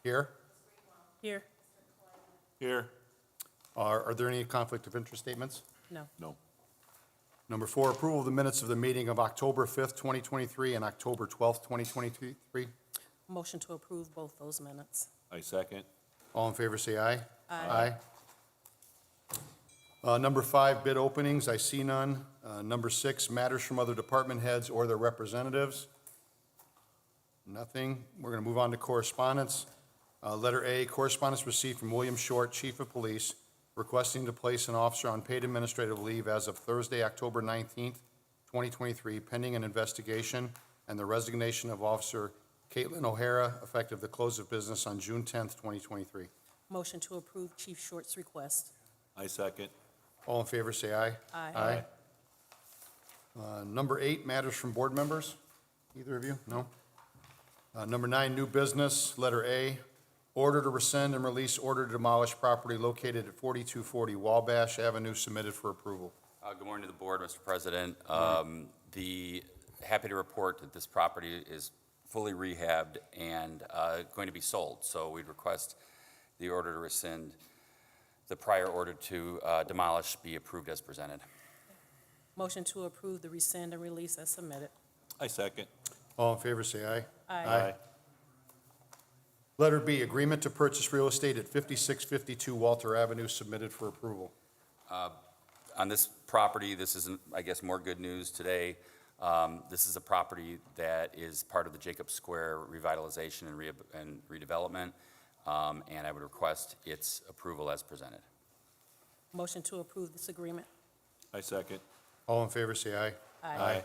Here. Here. Here. Are there any conflict of interest statements? No. No. Number 4, approval of the minutes of the meeting of October 5th, 2023 and October 12th, 2023. Motion to approve both those minutes. I second. All in favor, say aye. Aye. Number 5, bid openings, I see none. Number 6, matters from other department heads or their representatives. Nothing. We're going to move on to correspondence. Letter A, correspondence received from William Short, Chief of Police, requesting to place an officer on paid administrative leave as of Thursday, October 19th, 2023, pending an investigation and the resignation of Officer Caitlin O'Hara, effective the close of business on June 10th, 2023. Motion to approve Chief Short's request. I second. All in favor, say aye. Aye. Number 8, matters from board members. Either of you? No? Number 9, new business. Letter A, order to rescind and release order to demolish property located at 4240 Wabash Avenue, submitted for approval. Good morning to the board, Mr. President. Happy to report that this property is fully rehabbed and going to be sold. So we'd request the order to rescind the prior order to demolish be approved as presented. Motion to approve the rescind and release as submitted. I second. All in favor, say aye. Aye. Letter B, agreement to purchase real estate at 5652 Walter Avenue, submitted for approval. On this property, this is, I guess, more good news today. This is a property that is part of the Jacob Square revitalization and redevelopment, and I would request its approval as presented. Motion to approve this agreement. I second. All in favor, say aye. Aye.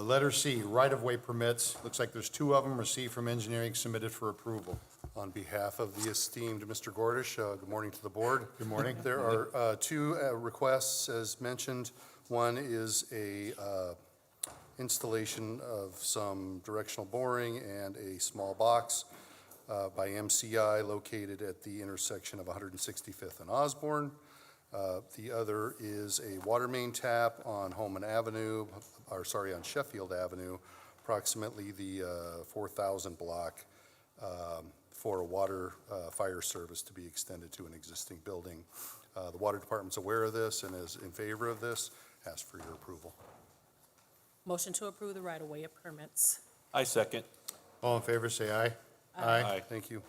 Letter C, right-of-way permits. Looks like there's 2 of them received from engineering, submitted for approval. On behalf of the esteemed Mr. Gordish, good morning to the board. Good morning. There are 2 requests, as mentioned. One is a installation of some directional boring and a small box by MCI located at the intersection of 165th and Osborne. The other is a water main tap on on Sheffield Avenue, approximately the 4,000 block, for a water fire service to be extended to an existing building. The water department's aware of this and is in favor of this. Ask for your approval. Motion to approve the right-of-way permits. I second. All in favor, say aye. Aye. Thank you.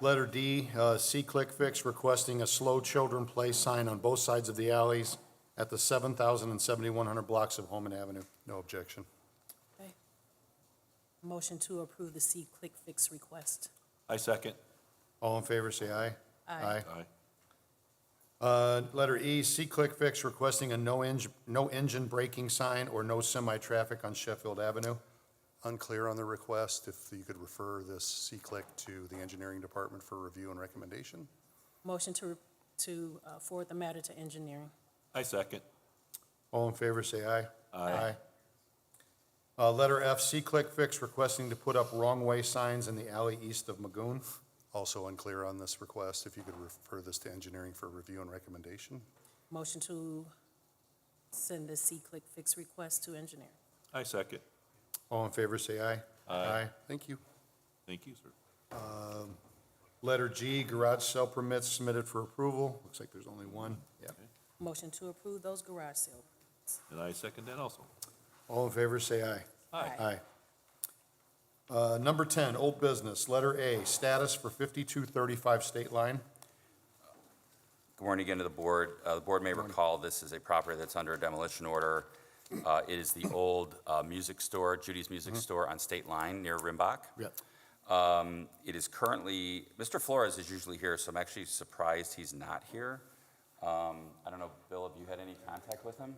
Letter D, C-Click Fix requesting a slow children play sign on both sides of the alleys at the 7,000 and 7,100 blocks of Holman Avenue. No objection. Okay. Motion to approve the C-Click Fix request. I second. All in favor, say aye. Aye. Letter E, C-Click Fix requesting a no engine braking sign or no semi-traffic on Sheffield Avenue. Unclear on the request. If you could refer this C-Click to the engineering department for review and recommendation. Motion to forward the matter to engineering. I second. All in favor, say aye. Aye. Letter F, C-Click Fix requesting to put up wrong-way signs in the alley east of Magoon. Also unclear on this request. If you could refer this to engineering for review and recommendation. Motion to send the C-Click Fix request to engineering. I second. All in favor, say aye. Aye. Thank you. Thank you, sir. Letter G, garage sale permits submitted for approval. Looks like there's only one. Yep. Motion to approve those garage sale. And I second that also. All in favor, say aye. Aye. Aye. Number 10, old business. Letter A, status for 5235 State Line. Good morning again to the board. The board may recall this is a property that's under a demolition order. It is the old music store, Judy's Music Store on State Line near Rimbach. Yep. It is currently, Mr. Flores is usually here, so I'm actually surprised he's not here. I don't know, Bill, have you had any contact with him?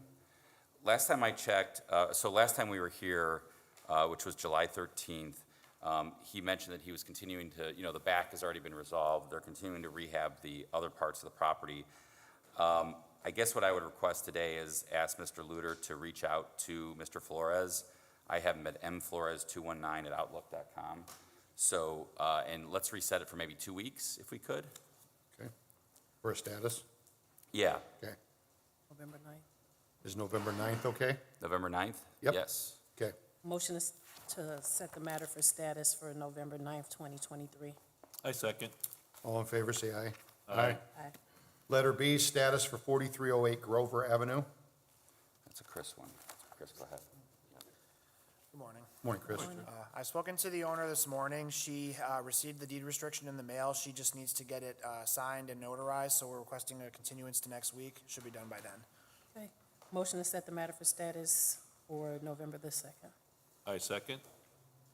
Last time I checked, last time we were here, which was July 13th, he mentioned that he was continuing to, the back has already been resolved. They're continuing to rehab the other parts of the property. I guess what I would request today is ask Mr. Luter to reach out to Mr. Flores. I have him at mflores219@outlook.com. So, and let's reset it for maybe 2 weeks, if we could. Okay. For a status? Yeah, Okay. November 9th. Is November 9th okay? November 9th? Yep. Yes. Okay. Motion is to set the matter for status for November 9th, 2023. I second. All in favor, say aye. Aye. Aye. Letter B, status for 4308 Grover Avenue. That's a Chris one. Chris, go ahead. Good morning. Morning, Chris. I've spoken to the owner this morning. She received the deed restriction in the mail. She just needs to get it signed and notarized, so we're requesting a continuance to next week. Should be done by then. Okay. Motion to set the matter for status for November the 2nd. I second.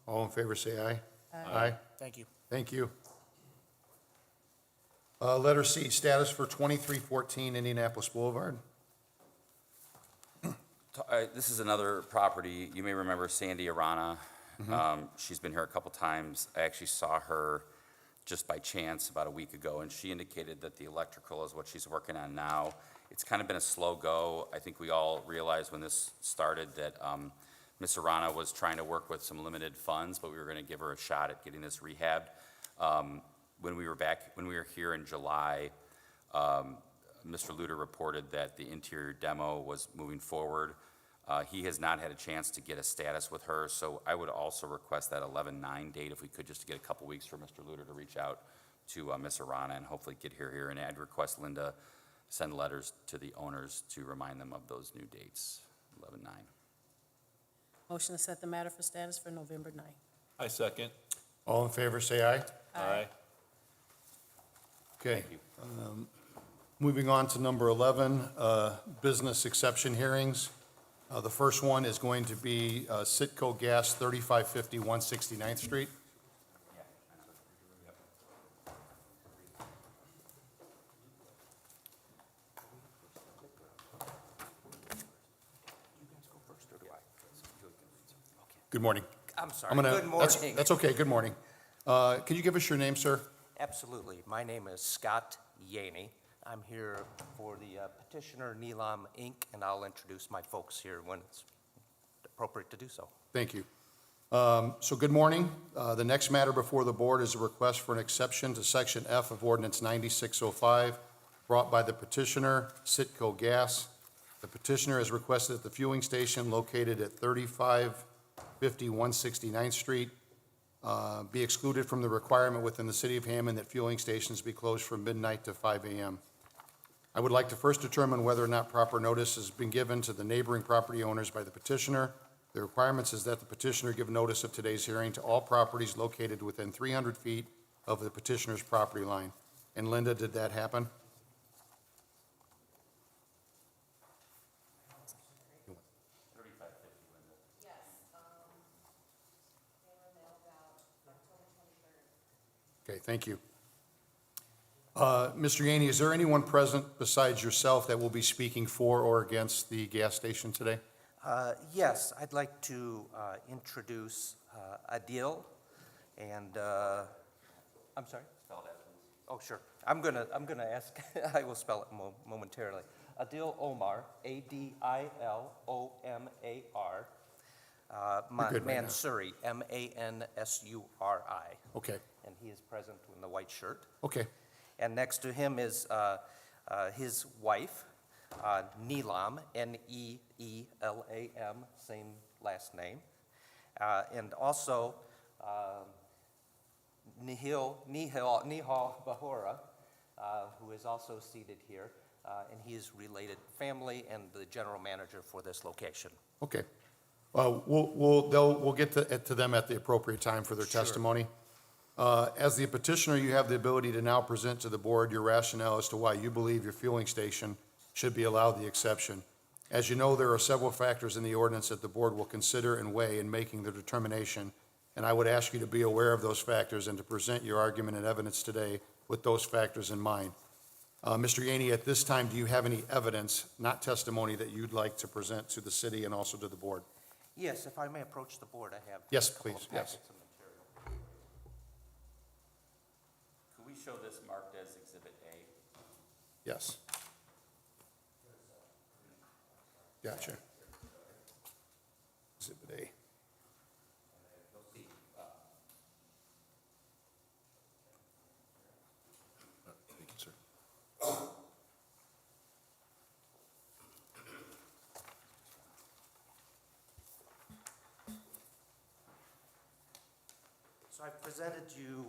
All in favor, say aye. Aye. Thank you. Thank you. Letter C, status for 2314 Indianapolis Boulevard. This is another property. You may remember Sandy Arana. She's been here a couple times. I actually saw her just by chance about a week ago, and she indicated that the electrical is what she's working on now. It's kind of been a slow go. I think we all realized when this started that Ms. Arana was trying to work with some limited funds, but we were going to give her a shot at getting this rehabbed. When we were here in July, Mr. Luter reported that the interior demo was moving forward. He has not had a chance to get a status with her, so I would also request that 11/9 date if we could, just to get a couple weeks for Mr. Luter to reach out to Ms. Arana and hopefully get her here. And I'd request Linda send letters to the owners to remind them of those new dates, 11/9. Motion to set the matter for status for November 9th. I second. All in favor, say aye. Aye. Okay. Thank you. Moving on to number 11, business exception hearings. The first one is going to be Citgo Gas, 3550 169th Street. Good morning. I'm sorry, I'm gonna- good morning. That's okay, good morning. Can you give us your name, sir? Absolutely. My name is Scott Yaney. I'm here for the petitioner Neelam Inc., and I'll introduce my folks here when it's appropriate to do so. Thank you. So good morning. The next matter before the board is a request for an exception to Section F of Ordinance 9605, brought by the petitioner, Citgo Gas. The petitioner has requested that the fueling station located at 3550 169th Street be excluded from the requirement within the city of Hammond that fueling stations be closed from midnight to 5 a.m. I would like to first determine whether or not proper notice has been given to the neighboring property owners by the petitioner. The requirements is that the petitioner give notice of today's hearing to all properties located within 300 feet of the petitioner's property line. And Linda, did that happen? Okay, thank you. Mr. Yaney, is there anyone present besides yourself that will be speaking for or against the gas station today? Yes, I'd like to introduce Adil, and, I'm sorry? Spell that, please. Oh, sure. I'm gonna ask, I will spell it momentarily. Adil Omar, Adilomar, You're good right now. Mansuri, Mansuri. Okay, And he is present in the white shirt. okay, And next to him is his wife, Neelam, Neelam, same last name. And also Nihal Bahura, who is also seated here, and he is related family and the general manager for this location. okay. We'll get to them at the appropriate time for their Sure. testimony. As the petitioner, you have the ability to now present to the board your rationale as to why you believe your fueling station should be allowed the exception. As you know, there are several factors in the ordinance that the board will consider and weigh in making the determination, and I would ask you to be aware of those factors and to present your argument and evidence today with those factors in mind. Mr. Yaney, at this time, do you have any evidence, not testimony, that you'd like to present to the city and also to the board? Yes, if I may approach the board, I have. Yes, a couple please, of yes. packets of material. Could we show this marked as Exhibit A? Yes. Gotcha. Exhibit A. You'll see, Thank you, sir. So I presented you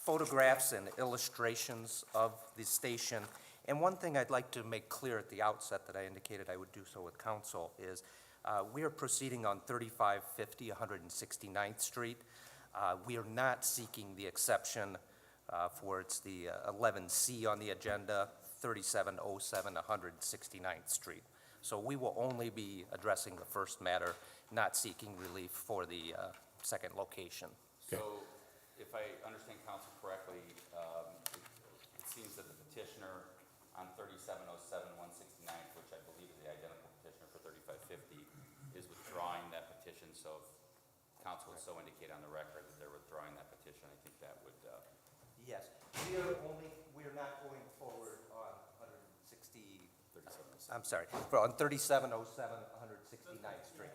photographs and illustrations of the station. And one thing I'd like to make clear at the outset that I indicated I would do so with council is we are proceeding on 3550 169th Street. We are not seeking the exception for it's the 11C on the agenda, 3707 169th Street. So we will only be addressing the first matter, not seeking relief for the second location. Okay. So if I understand counsel correctly, it seems that the petitioner on 3707 169th, which I believe is the identical petitioner for 3550, is withdrawing that petition. So if counsel would so indicate on the record that they're withdrawing that petition, I think that would, Yes, we are not going forward on 3707. I'm sorry, on 3707 169th Street,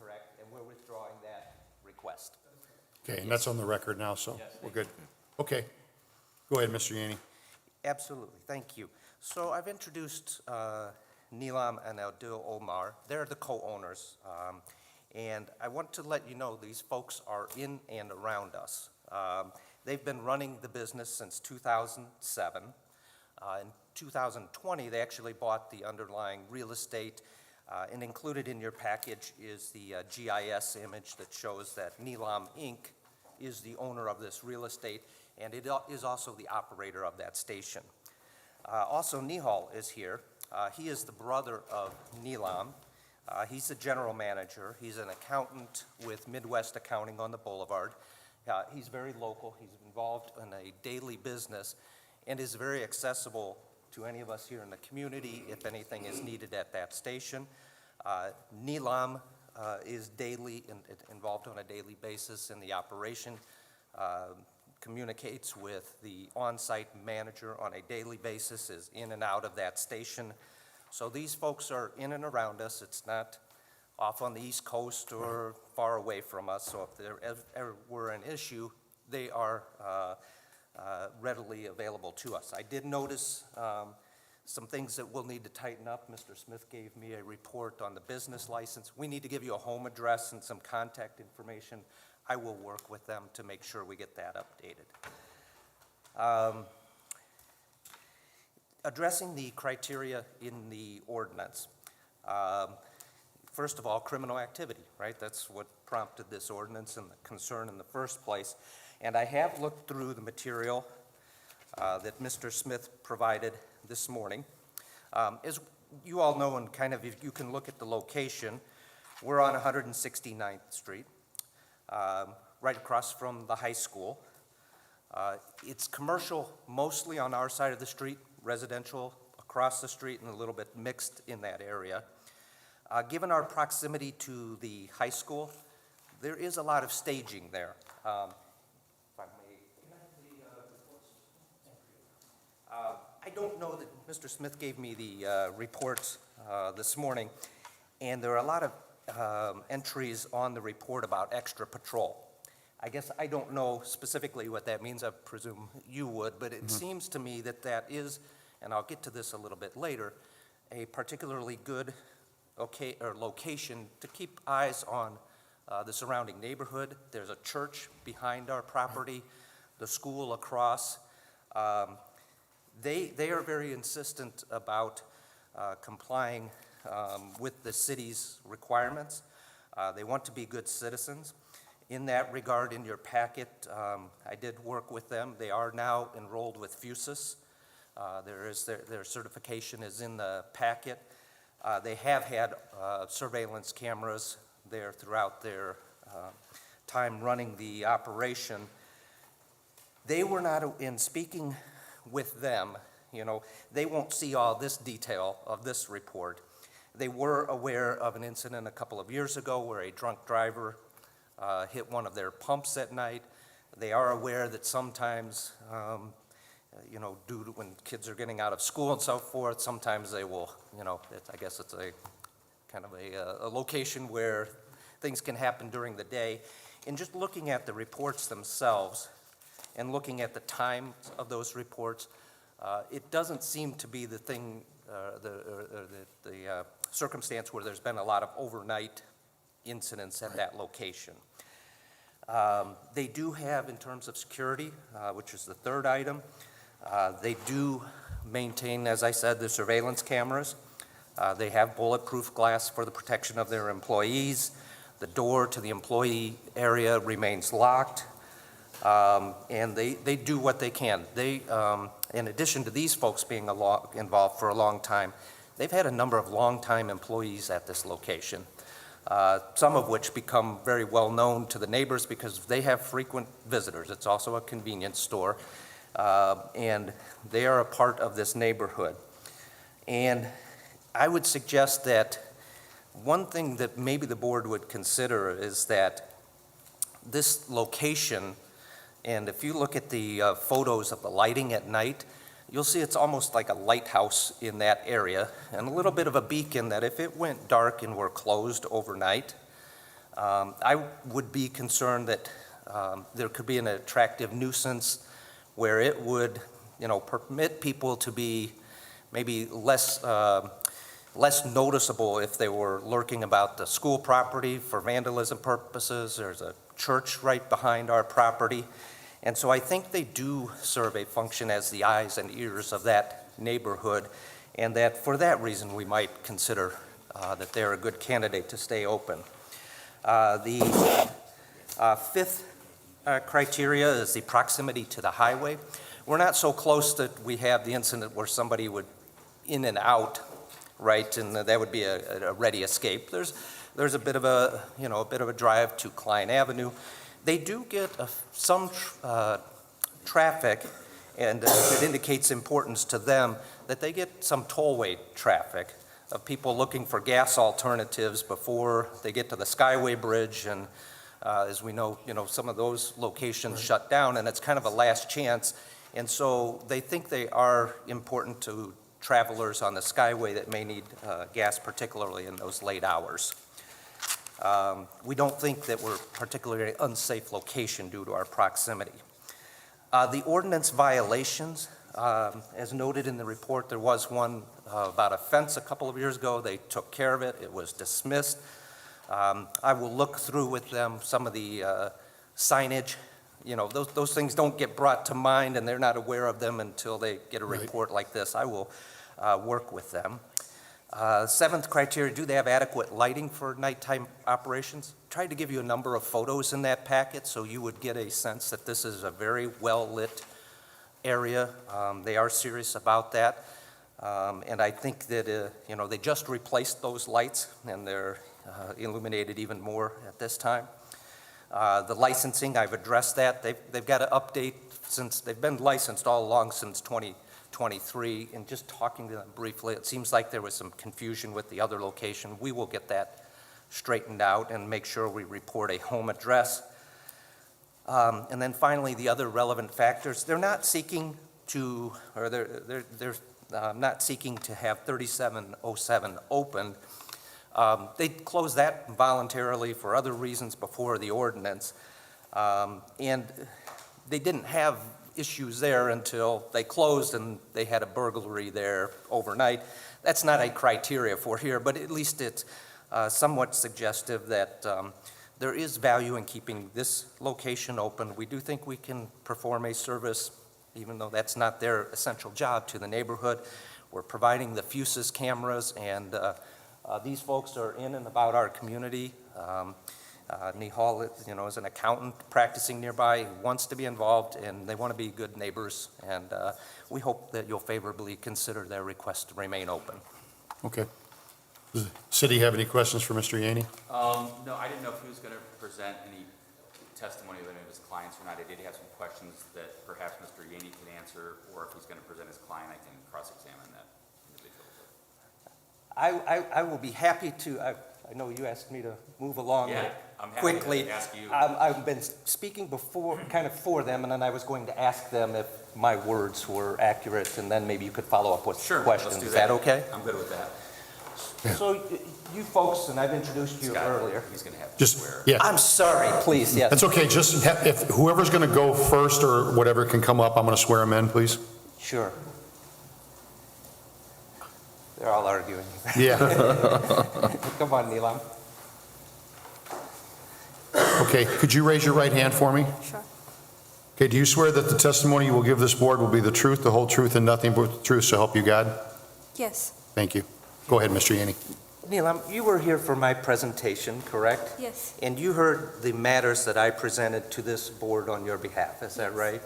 correct? And we're withdrawing that request. Okay, and that's on the record now, so we're good. Okay. Go ahead, Mr. Yaney. Absolutely, thank you. So I've introduced Neelam and Abdul Omar. They're the co-owners. And I want to let you know these folks are in and around us. They've been running the business since 2007. In 2020, they actually bought the underlying real estate, and included in your package is the GIS image that shows that Neelam Inc. is the owner of this real estate, and it is also the operator of that station. Also, Nihal is here. He is the brother of Neelam. He's the general manager. He's an accountant with Midwest Accounting on the Boulevard. He's very local. He's involved in a daily business and is very accessible to any of us here in the community if anything is needed at that station. Neelam is involved on a daily basis in the operation, communicates with the on-site manager on a daily basis, is in and out of that station. So these folks are in and around us. It's not off on the East Coast or far away from us. So if there ever were an issue, they are readily available to us. I did notice some things that we'll need to tighten up. Mr. Smith gave me a report on the business license. We need to give you a home address and some contact information. I will work with them to make sure we get that updated. Addressing the criteria in the ordinance. First of all, criminal activity, right? That's what prompted this ordinance and the concern in the first place. And I have looked through the material that Mr. Smith provided this morning. As you all know, and kind of if you can look at the location, we're on 169th Street, right across from the high school. It's commercial mostly on our side of the street, residential across the street, and a little bit mixed in that area. Given our proximity to the high school, there is a lot of staging there. If I may, can I have the reports? I don't know that Mr. Smith gave me the reports this morning, and there are a lot of entries on the report about extra patrol. I guess I don't know specifically what that means. I presume you would, but it seems to me that that is, and I'll get to this a little bit later, a particularly good location to keep eyes on the surrounding neighborhood. There's a church behind our property, the school across. They are very insistent about complying with the city's requirements. They want to be good citizens. In that regard, in your packet, I did work with them. They are now enrolled with FUSIS. Their certification is in the packet. They have had surveillance cameras there throughout their time running the operation. They were not, in speaking with them, they won't see all this detail of this report. They were aware of an incident a couple of years ago where a drunk driver hit one of their pumps at night. They are aware that sometimes, due to when kids are getting out of school and so forth, sometimes they will, I guess it's a kind of a location where things can happen during the day. And just looking at the reports themselves and looking at the time of those reports, it doesn't seem to be the thing, the circumstance where there's been a lot of overnight incidents at that location. They do have, in terms of security, which is the third item, they do maintain, as I said, the surveillance cameras. They have bulletproof glass for the protection of their employees. The door to the employee area remains locked, and they do what they can. They, in addition to these folks being involved for a long time, they've had a number of longtime employees at this location, some of which become very well known to the neighbors because they have frequent visitors. It's also a convenience store, and they are a part of this neighborhood. And I would suggest that one thing that maybe the board would consider is that this location, and if you look at the photos of the lighting at night, you'll see it's almost like a lighthouse in that area, and a little bit of a beacon that if it went dark and were closed overnight, I would be concerned that there could be an attractive nuisance where it would, permit people to be maybe less noticeable if they were lurking about the school property for vandalism purposes. There's a church right behind our property. And so I think they do serve a function as the eyes and ears of that neighborhood, and that for that reason we might consider that they're a good candidate to stay open. The fifth criteria is the proximity to the highway. We're not so close that we have the incident where somebody would in and out, right, and that would be a ready escape. There's a bit of a, a bit of a drive to Klein Avenue. They do get some traffic, and it indicates importance to them that they get some tollway traffic of people looking for gas alternatives before they get to the Skyway Bridge, and as we know, some of those locations shut down, and it's kind of a last chance, and so they think they are important to travelers on the Skyway that may need gas, particularly in those late hours. We don't think that we're a particularly unsafe location due to our proximity. The ordinance violations, as noted in the report, there was one about a fence a couple of years ago. They took care of it. It was dismissed. I will look through with them some of the signage. Those things don't get brought to mind, and they're not aware of them until they get a report like this. I will work with them. Seventh criteria, do they have adequate lighting for nighttime operations? Tried to give you a number of photos in that packet so you would get a sense that this is a very well-lit area. They are serious about that. And I think that, they just replaced those lights, and they're illuminated even more at this time. The licensing, I've addressed that. They've got to update since they've been licensed all along since 2023. And just talking to them briefly, it seems like there was some confusion with the other location. We will get that straightened out and make sure we report a home address. And then finally, the other relevant factors. They're not seeking to, or they're not seeking to have 3707 opened. They closed that voluntarily for other reasons before the ordinance. And they didn't have issues there until they closed and they had a burglary there overnight. That's not a criteria for here, but at least it's somewhat suggestive that there is value in keeping this location open. We do think we can perform a service, even though that's not their essential job, to the neighborhood. We're providing the Fuses cameras, and these folks are in and about our community. Nihal, is an accountant practicing nearby, who wants to be involved, and they want to be good neighbors. And we hope that you'll favorably consider their request to remain open. Okay. Does the city have any questions for Mr. Yaney? No, I didn't know if he was going to present any testimony of any of his clients or not. I did have some questions that perhaps Mr. Yaney can answer, or if he's going to present his client, I can cross-examine that individual. I will be happy to. I know you asked me to move along I'm happy quickly. to ask you. I've been speaking before, kind of for them, and then I was going to ask them if my words were accurate, and then maybe you could follow up with questions. Let's do Is that okay? I'm good with that. So you folks, and I've introduced you Scott, earlier. He's going to have to Just, swear. yeah, I'm sorry, please, yes. that's okay. Just, if whoever's going to go first or whatever can come up, I'm going to swear him in, please. Sure. They're all arguing. Yeah. Come on, Neelam. Okay, could you raise your right hand for me? Sure. Okay, do you swear that the testimony you will give this board will be the truth, the whole truth, and nothing but the truth, so help you God? Yes. Thank you. Go ahead, Mr. Yanni. Neil, you were here for my presentation, correct? Yes. And you heard the matters that I presented to this board on your behalf, is that right?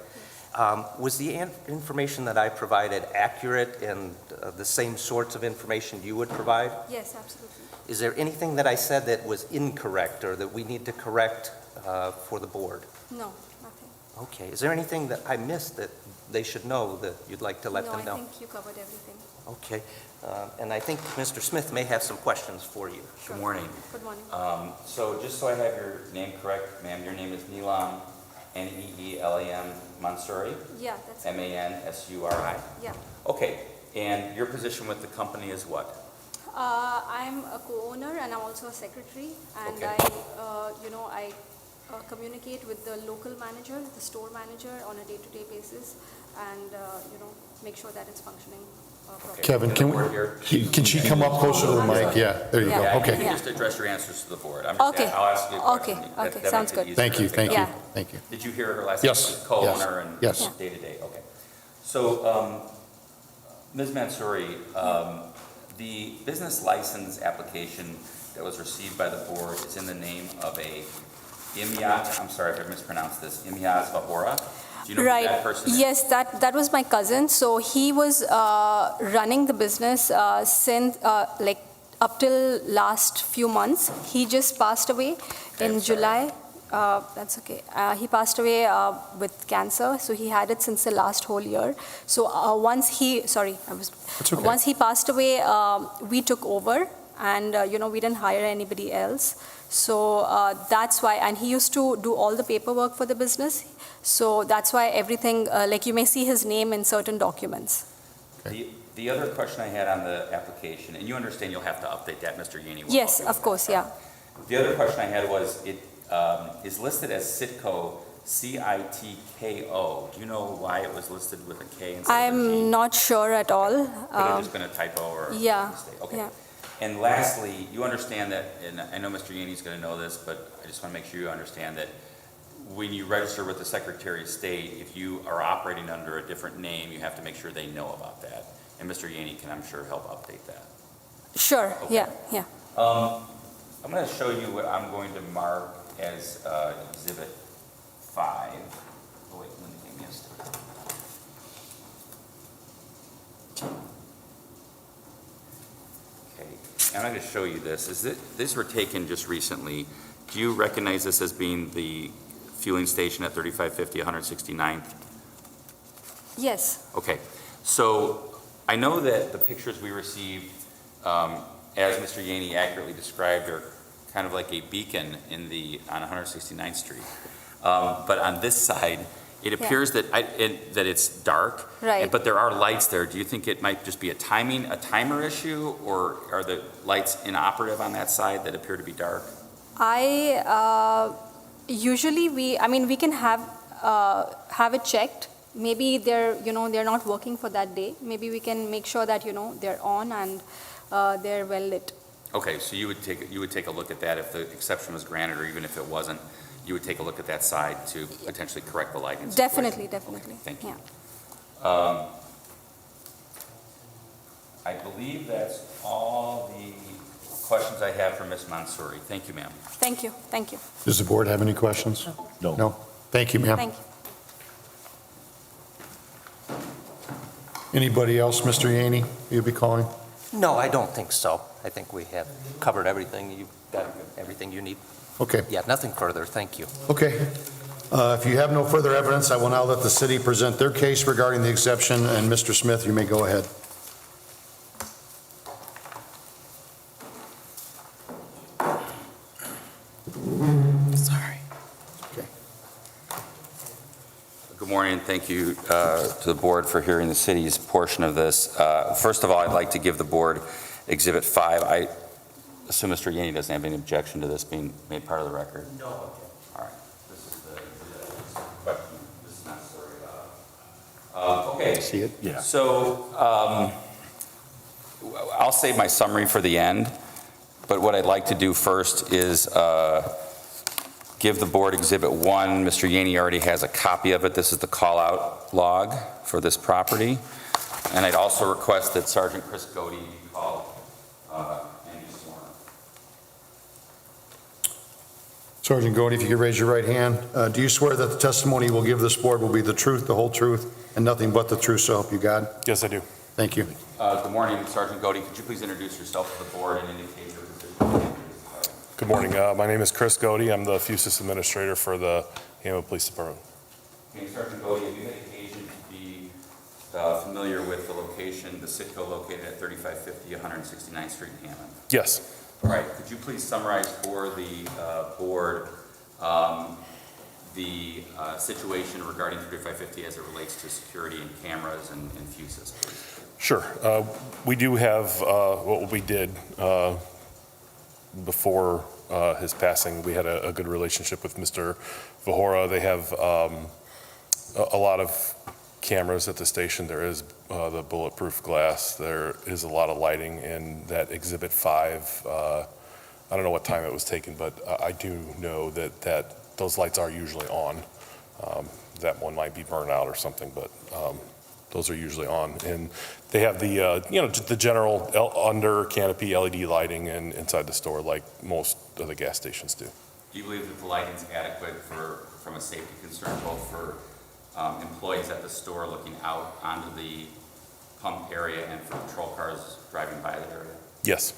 Was the information that I provided accurate and the same sorts of information you would provide? Yes, absolutely. Is there anything that I said that was incorrect or that we need to correct for the board? No, nothing. Okay, is there anything that I missed that they should know that you'd like to let them No, know? I think you covered everything. Okay, and I think Mr. Smith may have some questions for you. Sure. Good morning. Good morning. So just so I have your name correct, ma'am, your name is Neelam, Neelam Mansouri, Yeah, that's, Mansuri? yeah. Okay, and your position with the company is what? I'm a co-owner and I'm also a secretary. And Okay. I communicate with the local manager, the store manager on a day-to-day basis and, make sure that it's functioning properly. Kevin, can Board here. can she come up closer to the mic? Yeah, there you go. Yeah. Okay. You can just address your answers to the board. I'm just, Okay. I'll ask you a question. Okay, That- okay, that sounds makes it good. easier, Thank you, I think. thank you, Yeah. thank you. Did you hear her last? Yes, She's co-owner and yes. day-to-day, okay. So, Ms. Mansouri, the business license application that was received by the board is in the name of a Imyat, I'm sorry if I mispronounced this, Imyat Vahora? Do you know who Right. that person is? Yes, that was my cousin. So he was running the business since like up till last few months. He just passed away in sorry. July. That's okay. He passed away with cancer. So he had it since the last whole year. So once he okay. once he passed away, we took over, and we didn't hire anybody else. So that's why, and he used to do all the paperwork for the business. So that's why everything, like you may see his name in certain documents. The other question I had on the application, and you understand you'll have to update that, Mr. Yanni. will Yes, help you of with course, that. yeah. The other question I had was, it is listed as Citco, Citko. Do you know why it was listed with a K instead of a G? I'm not sure at all. Could have just been a typo or a yeah, mistake? Okay. yeah. And lastly, you understand that, and I know Mr. Yanni's going to know this, but I just want to make sure you understand that when you register with the Secretary of State, if you are operating under a different name, you have to make sure they know about that. And Mr. Yanni can, I'm sure, help update that. Sure, Okay. yeah, yeah. I'm going to show you what I'm going to mark as Exhibit 5. Oh, wait, let me miss it. Okay, and I'm going to show you this. These were taken just recently. Do you recognize this as being the fueling station at 3550 169th? Yes, Okay, so I know that the pictures we received, as Mr. Yanni accurately described, are kind of like a beacon on 169th Street. But on this side, it appears that it's dark. Right. But there are lights there. Do you think it might just be a timer issue, or are the lights inoperative on that side that appear to be dark? usually we can have it checked. Maybe they're not working for that day. Maybe we can make sure that, they're on and they're well lit. Okay, so you would take a look at that if the exception was granted, or even if it wasn't, you would take a look at that side to potentially correct the lighting situation? Definitely, definitely. Okay, thank you. Yeah. I believe that's all the questions I have for Ms. Mansouri. Thank you, ma'am. Thank you, thank you, Does the board have any questions? No. No? Thank you, ma'am. thank you. Anybody else, Mr. Yanni, you'll be calling? No, I don't think so. I think we have covered everything. You've got everything you need. Okay, Yeah, nothing further. Thank you. okay. If you have no further evidence, I will now let the city present their case regarding the exception, and Mr. Smith, you may go ahead. Sorry. Okay. Good morning, and thank you to the board for hearing the city's portion of this. First of all, I'd like to give the board Exhibit 5. I assume Mr. Yanni doesn't have any objection to this being made part of the record? No. All right. This is the question. This is not sorry. Okay. See it? Yeah. So I'll save my summary for the end, but what I'd like to do first is give the board Exhibit 1. Mr. Yaney already has a copy of it. This is the call-out log for this property. And I'd also request that Sergeant Chris Godey be called and be sworn. Sergeant Godey, if you could raise your right hand. Do you swear that the testimony you will give this board will be the truth, the whole truth, and nothing but the truth, so help you God? Yes, I do. Thank you. Good morning, Sergeant Godey. Could you please introduce yourself to the board and indicate your position? Good morning. My name is Chris Godey. I'm the FUSIS administrator for the Hammond Police Department. Okay, Sergeant Godey, have you had occasion to be familiar with the location, the Sitco located at 3550 169th Street in Hammond? Yes. All right, could you please summarize for the board the situation regarding 3550 as it relates to security and cameras and FUSIS, please? Sure. We do have, what we did before his passing, we had a good relationship with Mr. Vahora. They have a lot of cameras at the station. There is the bulletproof glass. There is a lot of lighting in that Exhibit 5. I don't know what time it was taken, but I do know that those lights are usually on. That one might be burnt out or something, but those are usually on. And they have the, the general under canopy LED lighting and inside the store like most of the gas stations do. Do you believe that the lighting is adequate from a safety concern, both for employees at the store looking out onto the pump area and for patrol cars driving by the area? Yes.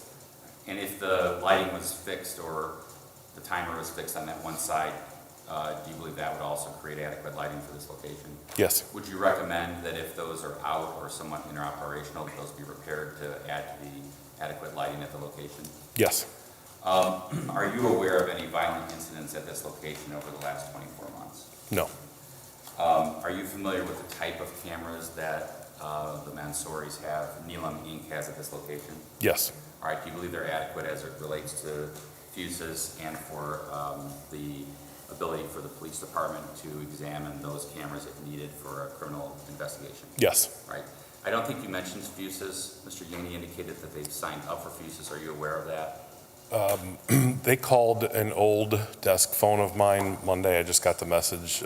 And if the lighting was fixed or the timer was fixed on that one side, do you believe that would also create adequate lighting for this location? Yes. Would you recommend that if those are out or somewhat interoperational, that those be repaired to add to the adequate lighting at the location? Yes. Are you aware of any violent incidents at this location over the last 24 months? No. Are you familiar with the type of cameras that the Mansouri's have, Neelam Inc. has at this location? Yes. All right, do you believe they're adequate as it relates to FUSIS and for the ability for the police department to examine those cameras if needed for a criminal investigation? Yes. Right. I don't think you mentioned FUSIS. Mr. Yaney indicated that they've signed up for FUSIS. Are you aware of that? They called an old desk phone of mine Monday. I just got the message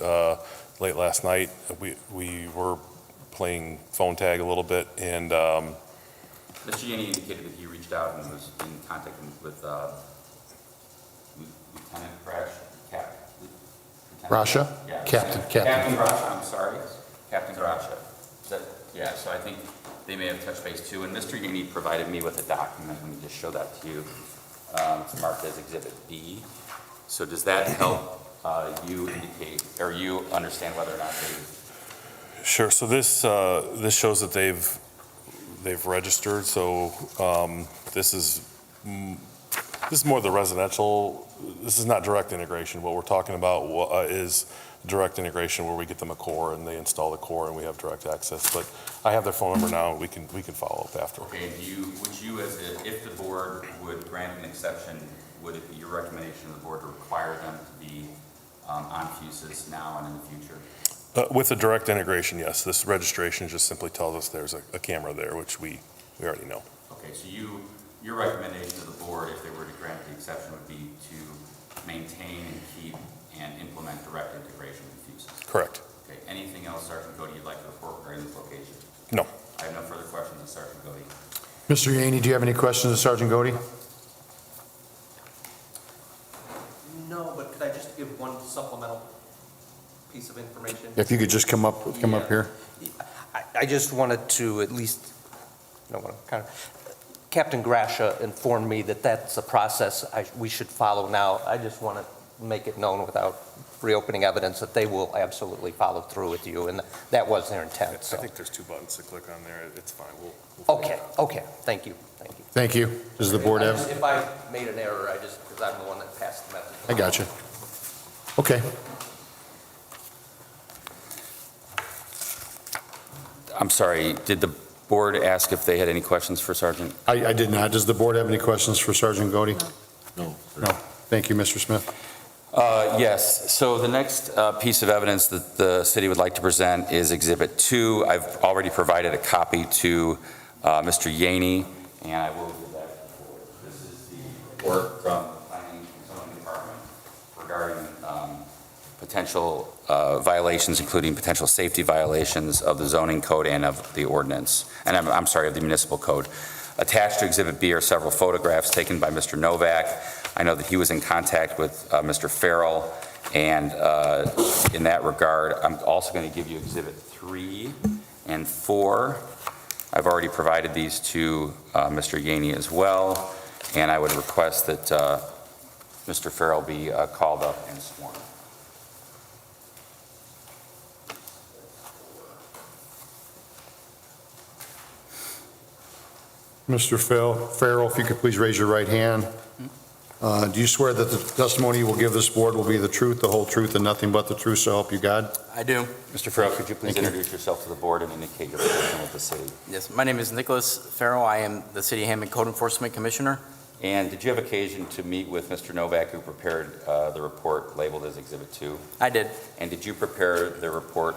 late last night. We were playing phone tag a little bit, and Mr. Yaney indicated that he reached out and was in contact with Lieutenant Rasha? Yeah. Captain. Captain Rasha, I'm sorry. Captain Rasha. Yeah, so I think they may have touched base too. And Mr. Yaney provided me with a document. Let me just show that to you. It's marked as Exhibit B. So does that help you indicate, or you understand whether or not they? sure. So this shows that they've registered. So this is more the residential. This is not direct integration. What we're talking about is direct integration where we get them a core and they install the core and we have direct access. But I have their phone number now. We can follow up after. Okay. Would you, if the board would grant an exception, would it be your recommendation of the board to require them to be on FUSIS now and in the future? With the direct integration, yes. This registration just simply tells us there's a camera there, which we already know. Okay. So your recommendation to the board, if they were to grant the exception, would be to maintain and keep and implement direct integration with FUSIS? Correct. Okay. Anything else, Sergeant Godey, you'd like to report regarding this location? No. I have no further questions of Sergeant Godey. Mr. Yaney, do you have any questions of Sergeant Godey? No, but could I just give one supplemental piece of information? If you could just come up here. I just wanted to at least, Captain Grasha informed me that that's a process we should follow now. I just want to make it known without reopening evidence that they will absolutely follow through with you, and that was their intent, so. I think there's 2 buttons to click on there. It's fine. We'll Okay, thank you. Thank you. Does the board have? If I made an error, because I'm the one that passed the message. I got you. Okay. I'm sorry, did the board ask if they had any questions for Sergeant? I did not. Does the board have any questions for Sergeant Godey? No. No. Thank you, Mr. Smith. Yes, so the next piece of evidence that the city would like to present is Exhibit 2. I've already provided a copy to Mr. Yaney, and I will give that forward. This is the report from the Planning and Zoning Department regarding potential violations, including potential safety violations of the zoning code and of the ordinance, and I'm sorry, of the municipal code. Attached to Exhibit B are several photographs taken by Mr. Novak. I know that he was in contact with Mr. Farrell, and in that regard, I'm also going to give you Exhibit 3 and 4. I've already provided these to Mr. Yaney as well, and I would request that Mr. Farrell be called up and sworn. Mr. Farrell, if you could please raise your right hand. Do you swear that the testimony you will give this board will be the truth, the whole truth, and nothing but the truth, so help you God? I do. Mr. Farrell, could you please Thank you. introduce yourself to the board and indicate your position with the city? Yes, my name is Nicholas Farrell. I am the City of Hammond Code Enforcement Commissioner. And did you have occasion to meet with Mr. Novak, who prepared the report labeled as Exhibit 2? I did. And did you prepare the report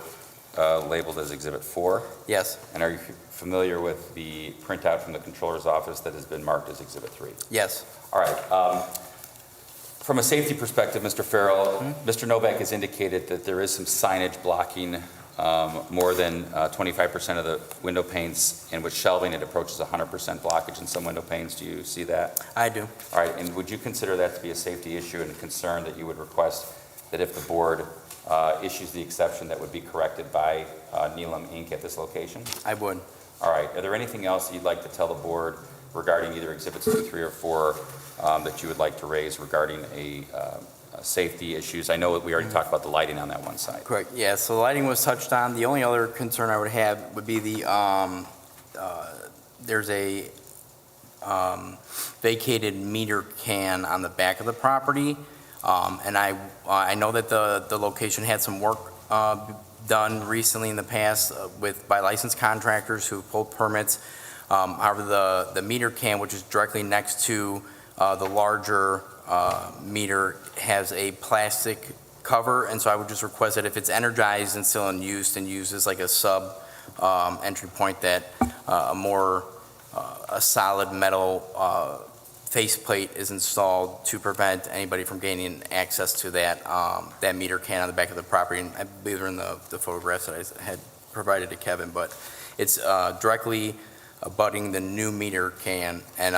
labeled as Exhibit 4? Yes. And are you familiar with the printout from the Controller's Office that has been marked as Exhibit 3? Yes. All right. From a safety perspective, Mr. Farrell, Mr. Novak has indicated that there is some signage blocking more than 25% of the window panes, and with shelving, it approaches 100% blockage in some window panes. Do you see that? I do. All right, and would you consider that to be a safety issue and a concern that you would request that if the board issues the exception, that would be corrected by Neelam Inc. at this location? I would. All right, are there anything else you'd like to tell the board regarding either Exhibits 2, 3, or 4 that you would like to raise regarding safety issues? I know that we already talked about the lighting on that one side. Correct. Yeah, so the lighting was touched on. The only other concern I would have would be the, there's a vacated meter can on the back of the property. And I know that the location had some work done recently in the past by licensed contractors who pulled permits. However, the meter can, which is directly next to the larger meter, has a plastic cover, and so I would just request that if it's energized and still in use, and used as like a sub entry point, that a solid metal faceplate is installed to prevent anybody from gaining access to that meter can on the back of the property. And I believe they're in the photographs that I had provided to Kevin, but it's directly abutting the new meter can, and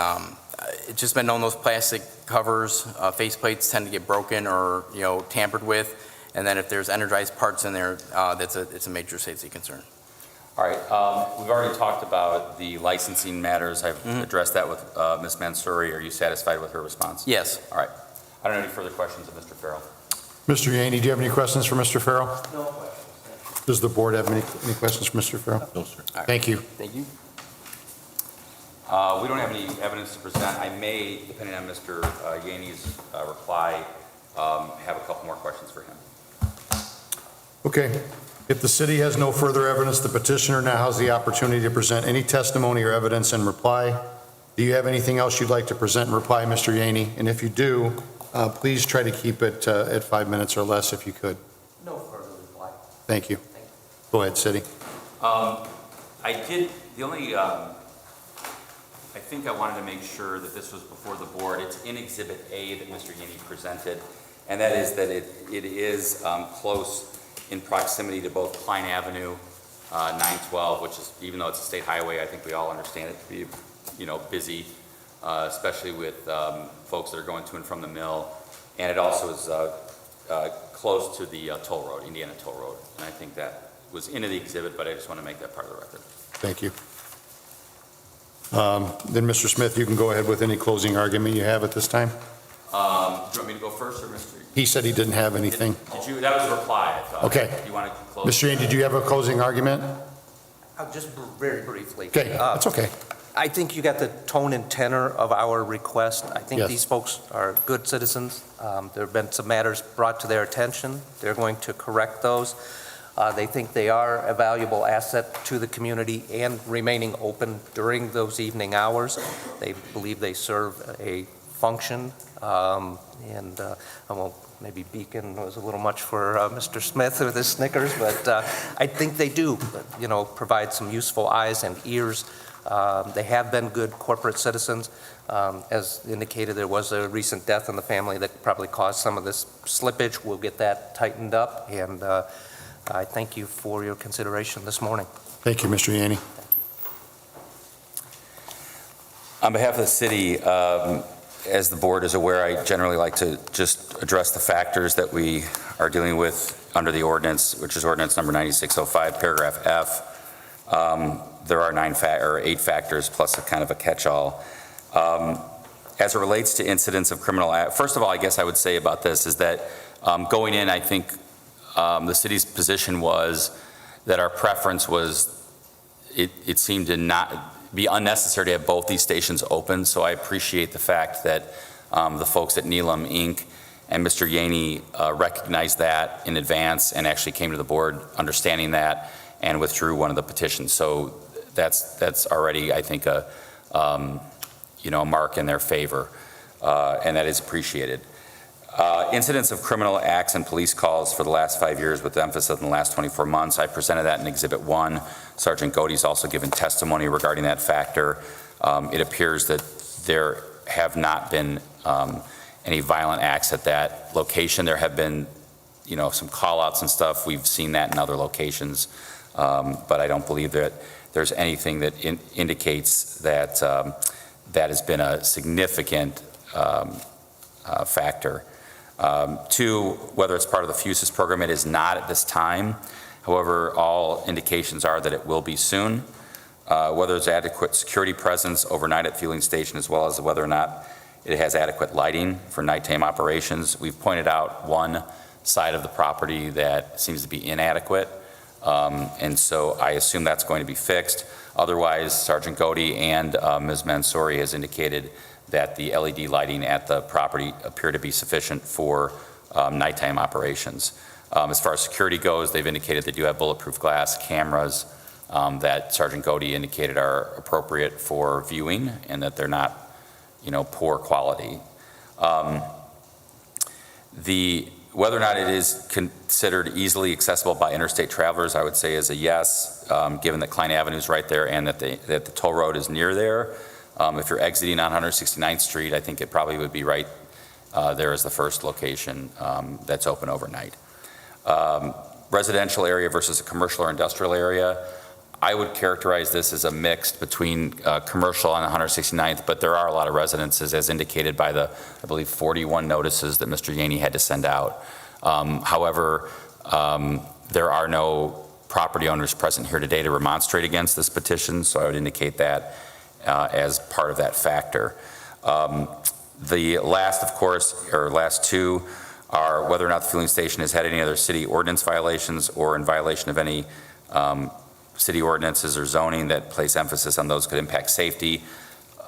it's just been known those plastic covers, faceplates tend to get broken or, tampered with, and then if there's energized parts in there, it's a major safety concern. All right, we've already talked about the licensing matters. I've addressed that with Ms. Mansouri. Are you satisfied with her response? Yes. All right. I don't have any further questions of Mr. Farrell. Mr. Yaney, do you have any questions for Mr. Farrell? No questions. Does the board have any questions for Mr. Farrell? No, sir. Thank you. Thank you. We don't have any evidence to present. I may, depending on Mr. Yaney's reply, have a couple more questions for him. Okay. If the city has no further evidence, the petitioner now has the opportunity to present any testimony or evidence in reply. Do you have anything else you'd like to present in reply, Mr. Yaney? And if you do, please try to keep it at 5 minutes or less if you could. No further reply. Thank you. Go ahead, City. I think I wanted to make sure that this was before the board. It's in Exhibit A that Mr. Yaney presented, and that is that it is close in proximity to both Klein Avenue, 912, which is, even though it's a state highway, I think we all understand it to be, busy, especially with folks that are going to and from the mill. And it also is close to the toll road, Indiana Toll Road. And I think that was into the exhibit, but I just want to make that part of the record. Thank you. Then, Mr. Smith, you can go ahead with any closing argument you have at this time. Do you want me to go first, or Mr.? He said he didn't have anything. Did you? That was a reply, I thought. Okay. Do you want to close? Mr. Yaney, did you have a closing argument? Just very briefly. Okay, that's okay. I think you got the tone and tenor of our request. I think Yes. these folks are good citizens. There have been some matters brought to their attention. They're going to correct those. They think they are a valuable asset to the community and remaining open during those evening hours. They believe they serve a function, and maybe Beacon was a little much for Mr. Smith with his Snickers, but I think they do, provide some useful eyes and ears They have been good corporate citizens. As indicated, there was a recent death in the family that probably caused some of this slippage. We'll get that tightened up, and I thank you for your consideration this morning. Thank you, Mr. Yanni. On behalf of the city, as the board is aware, I generally like to just address the factors that we are dealing with under the ordinance, which is ordinance number 9605, paragraph F. There are 8 factors plus a kind of a catch-all. As it relates to incidents of criminal first of all, I guess I would say about this is that going in, I think the city's position was that our preference was, it seemed to not be unnecessary to have both these stations open, so I appreciate the fact that the folks at Neelam Inc. and Mr. Yaney recognized that in advance and actually came to the board understanding that and withdrew one of the petitions. So that's already, I think, a mark in their favor, and that is appreciated. Incidents of criminal acts and police calls for the last 5 years with emphasis in the last 24 months. I presented that in Exhibit 1. Sergeant Godey's also given testimony regarding that factor. It appears that there have not been any violent acts at that location. There have been, some call-outs and stuff. We've seen that in other locations, but I don't believe that there's anything that indicates that that has been a significant factor. 2, whether it's part of the FUSIS program, it is not at this time. However, all indications are that it will be soon. Whether there's adequate security presence overnight at fueling station, as well as whether or not it has adequate lighting for nighttime operations. We've pointed out one side of the property that seems to be inadequate, and so I assume that's going to be fixed. Otherwise, Sergeant Godey and Ms. Mansouri has indicated that the LED lighting at the property appear to be sufficient for nighttime operations. As far as security goes, they've indicated they do have bulletproof glass cameras that Sergeant Godey indicated are appropriate for viewing and that they're not, poor quality. Whether or not it is considered easily accessible by interstate travelers, I would say is a yes, given that Klein Avenue is right there and that the toll road is near there. If you're exiting on 169th Street, I think it probably would be right there as the first location that's open overnight. Residential area versus a commercial or industrial area, I would characterize this as a mixed between commercial on 169th, but there are a lot of residences as indicated by the, I believe, 41 notices that Mr. Yaney had to send out. However, there are no property owners present here today to remonstrate against this petition, so I would indicate that as part of that factor. The last, of course, or last 2 are whether or not the fueling station has had any other city ordinance violations or in violation of any city ordinances or zoning that place emphasis on those could impact safety.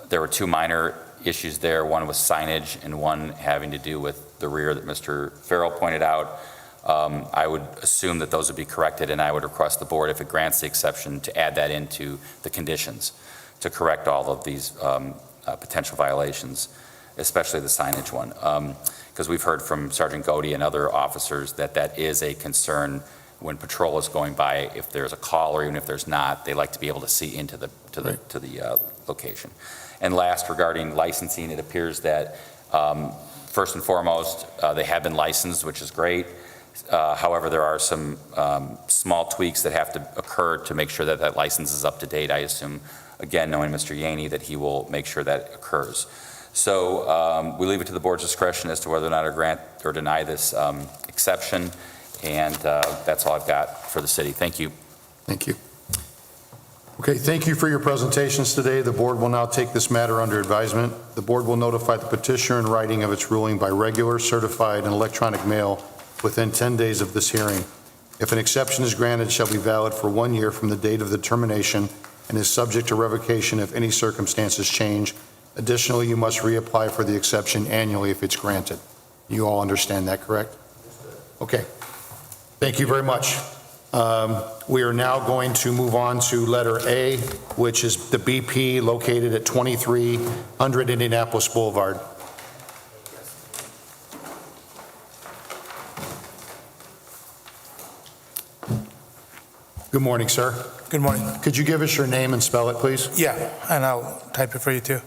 There were 2 minor issues there. One was signage and one having to do with the rear that Mr. Farrell pointed out. I would assume that those would be corrected, and I would request the board, if it grants the exception, to add that into the conditions to correct all of these potential violations, especially the signage one. Because we've heard from Sergeant Godey and other officers that that is a concern when patrol is going by. If there's a call or even if there's not, they like to be able to see into the location. And last, regarding licensing, it appears that first and foremost, they have been licensed, which is great. However, there are some small tweaks that have to occur to make sure that that license is up to date. I assume, again, knowing Mr. Yaney, that he will make sure that occurs. So we leave it to the board's discretion as to whether or not to grant or deny this exception, and that's all I've got for the city. Thank you. Thank you. Okay, thank you for your presentations today. The board will now take this matter under advisement. The board will notify the petitioner in writing of its ruling by regular, certified, and electronic mail within 10 days of this hearing. If an exception is granted, it shall be valid for 1 year from the date of the termination and is subject to revocation if any circumstances change. Additionally, you must reapply for the exception annually if it's granted. You all understand that, correct? Okay. Thank you very much. We are now going to move on to letter A, which is the BP located at 2300 Indianapolis Boulevard. Good morning, sir. Good morning. Could you give us your name and spell it, please? Yeah, and I'll type it for you too.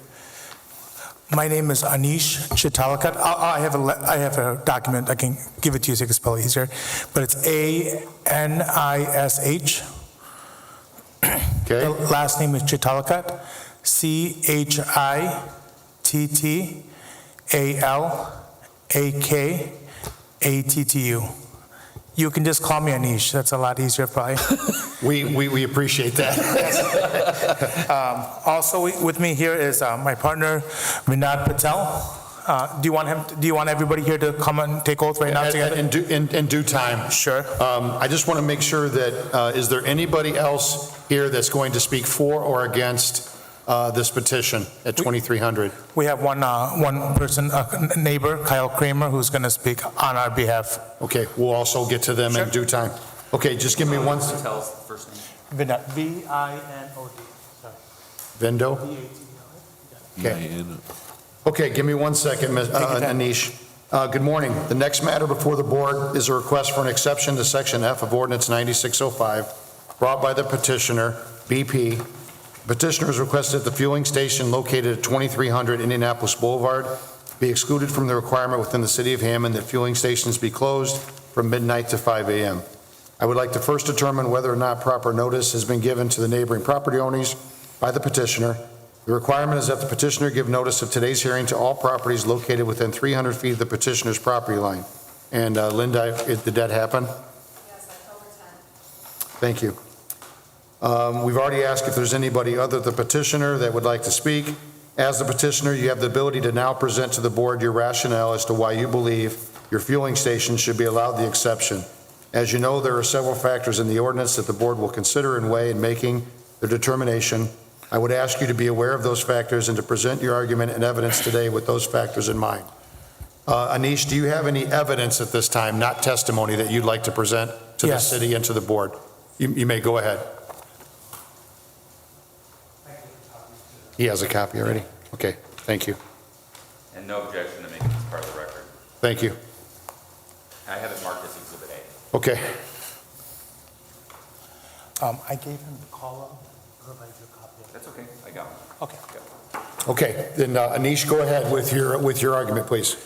My name is Anish Chitalakat. I have a document. I can give it to you so you can spell it easier. But it's A-N-I-S-H. Okay. The last name is Chitalakat. C-H-I-T-T-A-L-A-K-A-T-T-U. You can just call me Anish. That's a lot easier, probably. We appreciate that. Also with me here is my partner, Vinod Patel. Do you want everybody here to come and take oath right now together? In due time. Sure. I just want to make sure that, is there anybody else here that's going to speak for or against this petition at 2300? We have one person, a neighbor, Kyle Kramer, who's going to speak on our behalf. Okay, we'll also get to them in due time. Okay, just give me one. Tell us the first name. Vinod, V-I-N-O-D. Sorry. Vendo? Okay. Okay, give me 1 second, Anish. Good morning. The next matter before the board is a request for an exception to Section F of Ordinance 9605, brought by the petitioner, BP. Petitioner has requested the fueling station located at 2300 Indianapolis Boulevard be excluded from the requirement within the city of Hammond that fueling stations be closed from midnight to 5 a.m. I would like to first determine whether or not proper notice has been given to the neighboring property owners by the petitioner. The requirement is that the petitioner give notice of today's hearing to all properties located within 300 feet of the petitioner's property line. And Linda, did that happen? Yes, October 10th. Thank you. We've already asked if there's anybody other than the petitioner that would like to speak. As the petitioner, you have the ability to now present to the board your rationale as to why you believe your fueling station should be allowed the exception. As you know, there are several factors in the ordinance that the board will consider and weigh in making their determination. I would ask you to be aware of those factors and to present your argument and evidence today with those factors in mind. Anish, do you have any evidence at this time, not testimony, that you'd like to present to the city and to the board? You may go ahead. He has a copy already? Okay, thank you. And no objection to making this part of the record. Thank you. I have it marked as Exhibit A. Okay. I gave him the call out. That's okay, I got it. Okay. Okay, then Anish, go ahead with your argument, please.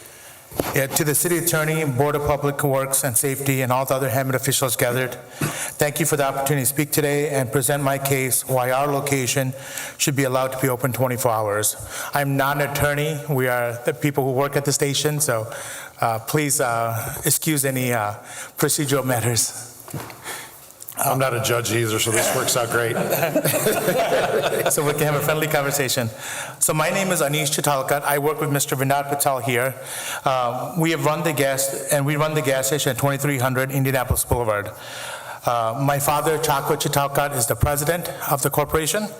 Yeah, to the city attorney, Board of Public Works and Safety, and all the other Hammond officials gathered, thank you for the opportunity to speak today and present my case why our location should be allowed to be open 24 hours. I'm not an attorney. We are the people who work at the station, so please excuse any procedural matters. I'm not a judge either, so this works out great. So we can have a friendly conversation. So my name is Anish Chitalakat. I work with Mr. Vinod Patel here. We run the gas station at 2300 Indianapolis Boulevard. My father, Chakwa Chitalakat, is the president of the corporation,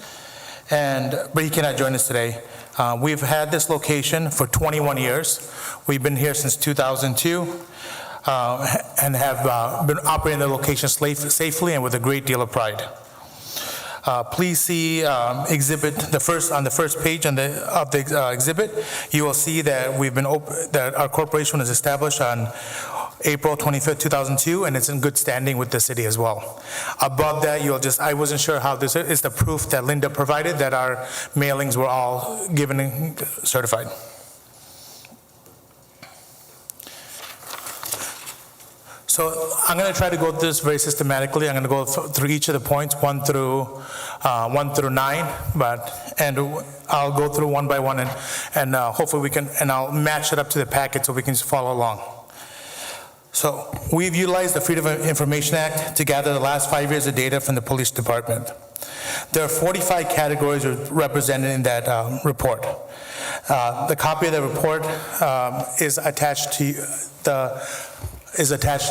but he cannot join us today. We've had this location for 21 years. We've been here since 2002. And have been operating the location safely and with a great deal of pride. Please see exhibit on the first page of the exhibit. You will see that that our corporation was established on April 25th, 2002, and it's in good standing with the city as well. Above that, I wasn't sure how this is the proof that Linda provided that our mailings were all given and certified. So I'm going to try to go through this very systematically. I'm going to go through each of the points, 1 through 9, and I'll go through one by one, and hopefully we can, and I'll match it up to the packet so we can just follow along. So we've utilized the Freedom of Information Act to gather the last 5 years of data from the police department. There are 45 categories represented in that report. The copy of the report is attached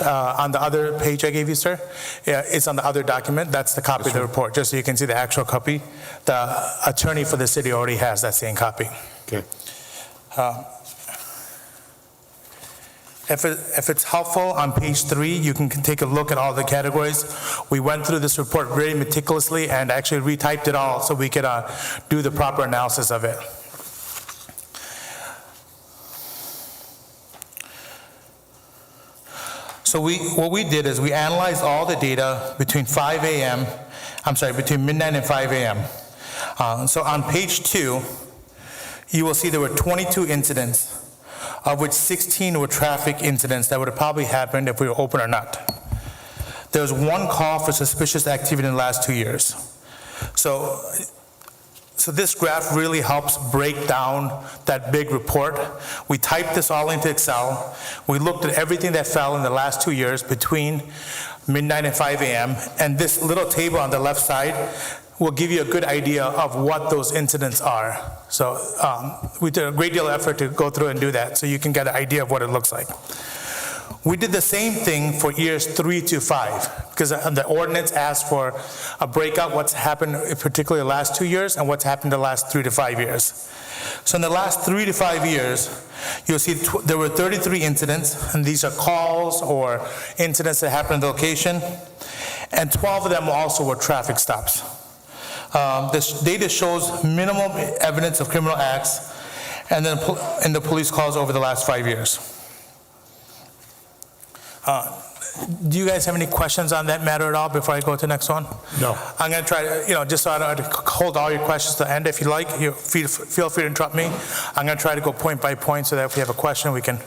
on the other page I gave you, sir. Yeah, it's on the other document. That's the copy of the report, just so you can see the actual copy. The attorney for the city already has that same copy. Okay. If it's helpful, on page 3, you can take a look at all the categories. We went through this report very meticulously and actually retyped it all so we could do the proper analysis of it. So what we did is we analyzed all the data between between midnight and 5 a.m. So on page 2, you will see there were 22 incidents, of which 16 were traffic incidents that would have probably happened if we were open or not. There was 1 call for suspicious activity in the last 2 years. So this graph really helps break down that big report. We typed this all into Excel. We looked at everything that fell in the last 2 years between midnight and 5 a.m. And this little table on the left side will give you a good idea of what those incidents are. So we did a great deal of effort to go through and do that so you can get an idea of what it looks like. We did the same thing for years 3 to 5, because the ordinance asked for a breakout, what's happened particularly the last 2 years and what's happened the last 3 to 5 years. So in the last 3 to 5 years, you'll see there were 33 incidents, and these are calls or incidents that happened in the location, and 12 of them also were traffic stops. This data shows minimal evidence of criminal acts and the police calls over the last 5 years. Do you guys have any questions on that matter at all before I go to the next one? No. I'm going to try to, just so I don't hold all your questions to the end, if you like, feel free to interrupt me. I'm going to try to go point by point so that if we have a question, we can,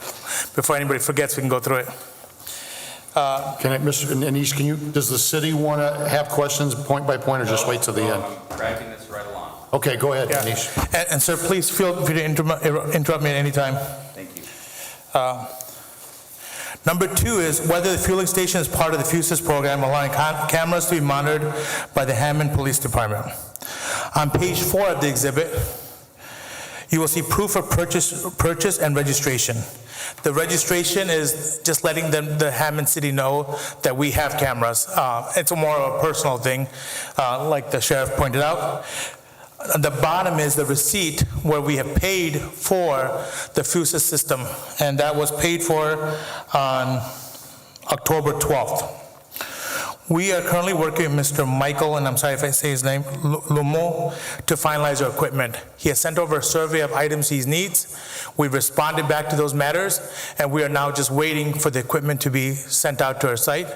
before anybody forgets, we can go through it. Mr. Anish, does the city want to have questions point by point or just wait till the end? I'm tracking this right along. Okay, go ahead, Yeah. Anish. And sir, please feel free to interrupt me at any time. Thank you. Number 2 is whether the fueling station is part of the FUSIS program, allowing cameras to be monitored by the Hammond Police Department. On page 4 of the exhibit, you will see proof of purchase and registration. The registration is just letting the Hammond City know that we have cameras. It's more of a personal thing, like the sheriff pointed out. At the bottom is the receipt where we have paid for the FUSIS system, and that was paid for on October 12th. We are currently working with Mr. Michael, and I'm sorry if I say his name, Lumo, to finalize our equipment. He has sent over a survey of items he needs. We've responded back to those matters, and we are now just waiting for the equipment to be sent out to our site.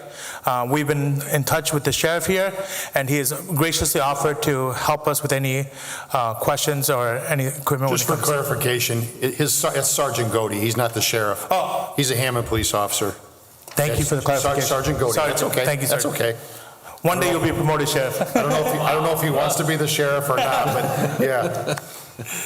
We've been in touch with the sheriff here, and he has graciously offered to help us with any questions or any equipment. Just for clarification, it's Sergeant Godey, he's not the sheriff. Oh. He's a Hammond police officer. Thank you for the clarification. Sergeant Godey, Sorry, that's okay. Thank you, sir. That's okay. One day you'll be promoted, Sheriff. I don't know if he wants to be the sheriff or not, but yeah.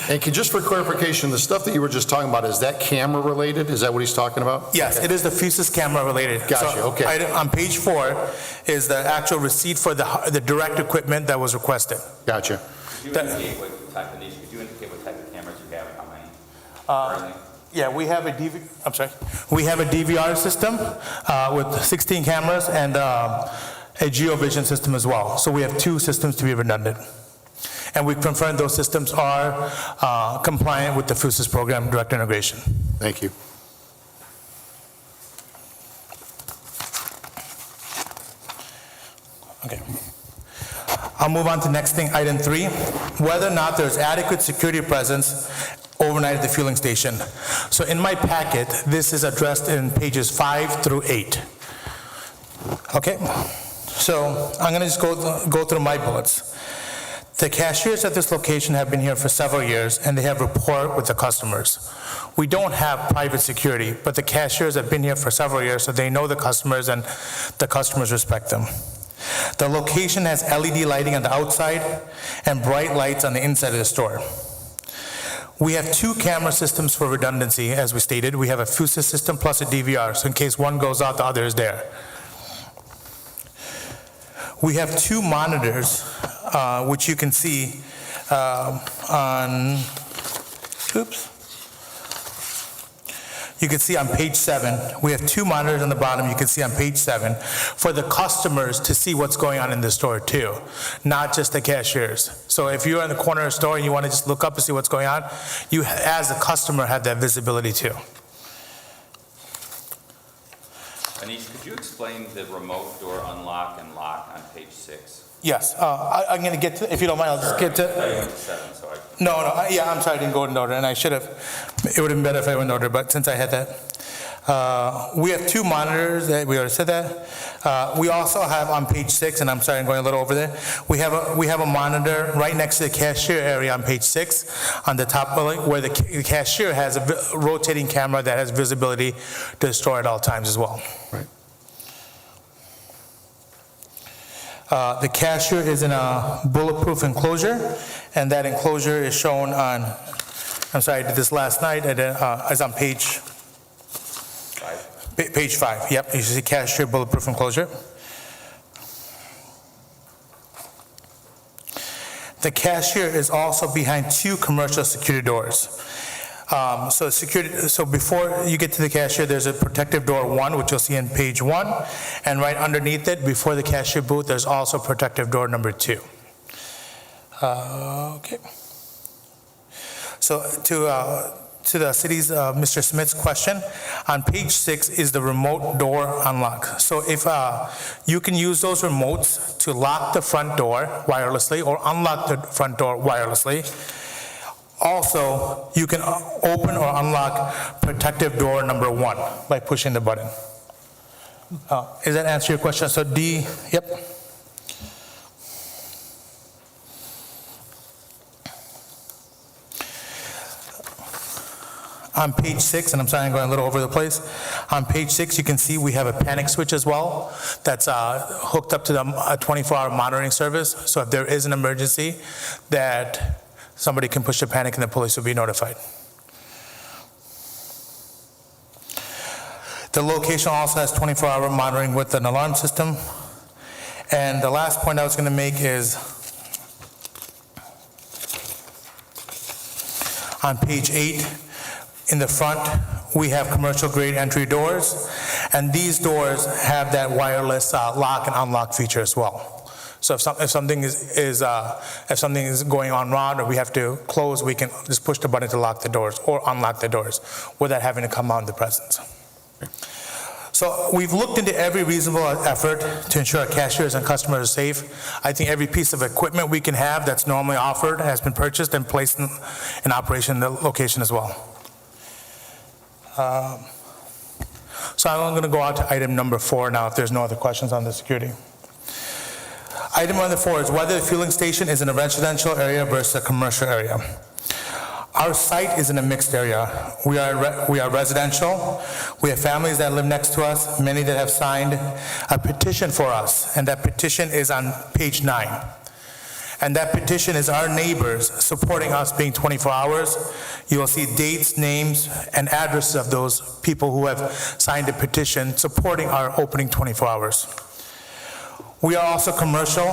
And just for clarification, the stuff that you were just talking about, is that camera related? Is that what he's talking about? Yes, it is the FUSIS camera related. Gotcha, So okay. on page 4 is the actual receipt for the direct equipment that was requested. Gotcha. Could you indicate what type of cameras you have and how many? Currently? Yeah, we have a DVR system with 16 cameras and a GeoVision system as well. So we have 2 systems to be redundant. And we've confirmed those systems are compliant with the FUSIS program direct integration. Thank you. Okay. I'll move on to next thing, item 3, whether or not there's adequate security presence overnight at the fueling station. So in my packet, this is addressed in pages 5 through 8. Okay, so I'm gonna just go through my bullets. The cashiers at this location have been here for several years, and they have rapport with the customers. We don't have private security, but the cashiers have been here for several years, so they know the customers, and the customers respect them. The location has LED lighting on the outside and bright lights on the inside of the store. We have 2 camera systems for redundancy, as we stated. We have a FUSIS system plus a DVR, so in case one goes out, the other is there. We have 2 monitors, which you can see on, oops. You can see on page 7, we have 2 monitors on the bottom, you can see on page 7, for the customers to see what's going on in the store too, not just the cashiers. So if you're in the corner of the store and you want to just look up and see what's going on, you, as a customer, have that visibility too. Anish, could you explain the remote door unlock and lock on page 6? Yes, I'm going to get to, if you don't mind, I'll just get to. I went to 7, so I. No, yeah, I'm sorry, I didn't go in order, and I should have. It would have been better if I went in order, but since I had that. We have 2 monitors, that we already said that. We also have on page 6, and I'm sorry, I'm going a little over there. We have a monitor right next to the cashier area on page 6, on the top building, where the cashier has a rotating camera that has visibility to the store at all times as well. Right. The cashier is in a bulletproof enclosure, and that enclosure is shown on, I'm sorry, I did this last night, it's on page 5, yep, you see cashier bulletproof enclosure. The cashier is also behind 2 commercial security doors. So before you get to the cashier, there's a protective door 1, which you'll see in page 1, and right underneath it, before the cashier booth, there's also protective door number 2. Okay. So to the city's, Mr. Smith's question, on page 6 is the remote door unlock. So if you can use those remotes to lock the front door wirelessly or unlock the front door wirelessly. Also, you can open or unlock protective door number 1 by pushing the button. Does that answer your question? So D, yep. On page 6, and I'm sorry I'm going a little over the place, on page 6 you can see we have a panic switch as well that's hooked up to the 24-hour monitoring service. So if there is an emergency, that somebody can push the panic and the police will be notified. The location also has 24-hour monitoring with an alarm system. And the last point I was going to make is on page 8, in the front, we have commercial-grade entry doors, and these doors have that wireless lock and unlock feature as well. So if something is going on wrong or we have to close, we can just push the button to lock the doors or unlock the doors without having to come out in the presence. So we've looked into every reasonable effort to ensure our cashiers and customers are safe. I think every piece of equipment we can have that's normally offered has been purchased and placed in operation in the location as well. So I'm going to go on to item number 4 now, if there's no other questions on the security. Item number 4 is whether the fueling station is in a residential area versus a commercial area. Our site is in a mixed area. We are residential. We have families that live next to us, many that have signed a petition for us, and that petition is on page 9. And that petition is our neighbors supporting us being 24 hours. You will see dates, names, and addresses of those people who have signed a petition supporting our opening 24 hours. We are also commercial.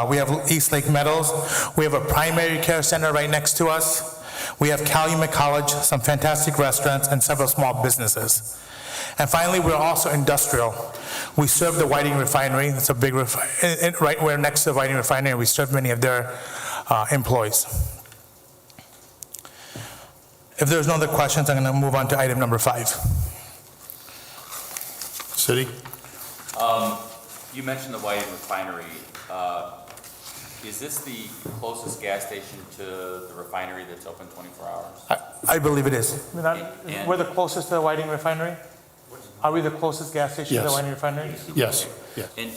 We have East Lake Meadows. We have a primary care center right next to us. We have Calumet College, some fantastic restaurants, and several small businesses. And finally, we're also industrial. We serve the Whiting Refinery. It's a big right. We're next to the Whiting Refinery, and we serve many of their employees. If there's no other questions, I'm going to move on to item number 5. City? You mentioned the Whiting Refinery. Is this the closest gas station to the refinery that's open 24 hours? I believe it is. And- We're the closest to the Whiting Refinery? Are we the closest gas station to the Yes. Whiting Refinery? Yes, yes. And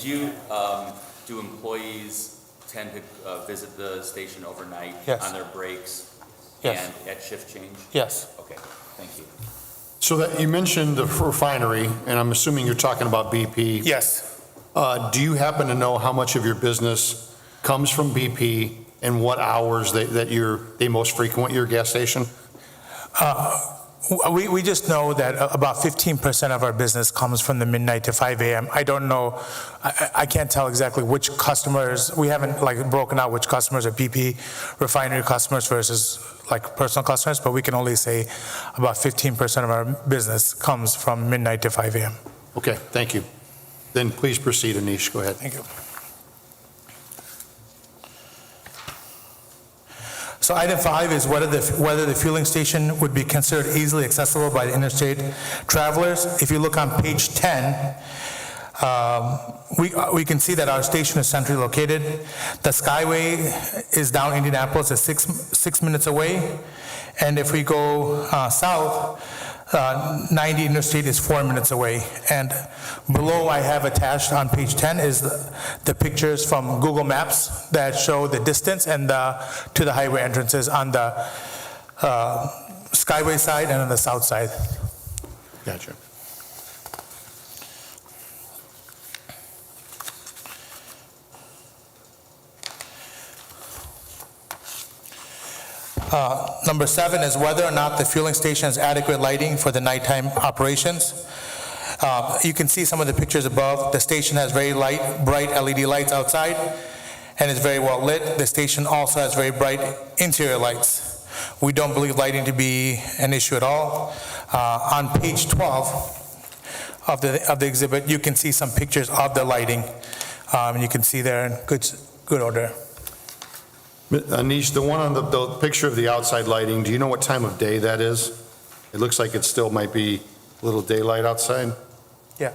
do employees tend to visit the station overnight? Yes. On their breaks? Yes. And at shift change? Yes. Okay, thank you. So that you mentioned the refinery, and I'm assuming you're talking about BP. Yes. Do you happen to know how much of your business comes from BP and what hours they most frequent your gas station? We just know that about 15% of our business comes from the midnight to 5 a.m. I don't know, I can't tell exactly which customers, we haven't broken out which customers are BP refinery customers versus personal customers, but we can only say about 15% of our business comes from midnight to 5 a.m. Okay, thank you. Then please proceed, Anish, go ahead. Thank you. So item 5 is whether the fueling station would be considered easily accessible by the interstate travelers. If you look on page 10, we can see that our station is centrally located. The Skyway is down Indianapolis, it's 6 minutes away. And if we go south, 90 Interstate is 4 minutes away. And below I have attached on page 10 is the pictures from Google Maps that show the distance and to the highway entrances on the Skyway side and on the south side. Gotcha. Number 7 is whether or not the fueling station has adequate lighting for the nighttime operations. You can see some of the pictures above. The station has very bright LED lights outside, and is very well lit. The station also has very bright interior lights. We don't believe lighting to be an issue at all. On page 12 of the exhibit, you can see some pictures of the lighting. You can see they're in good order. Anish, the one on the picture of the outside lighting, do you know what time of day that is? It looks like it still might be a little daylight outside. Yeah.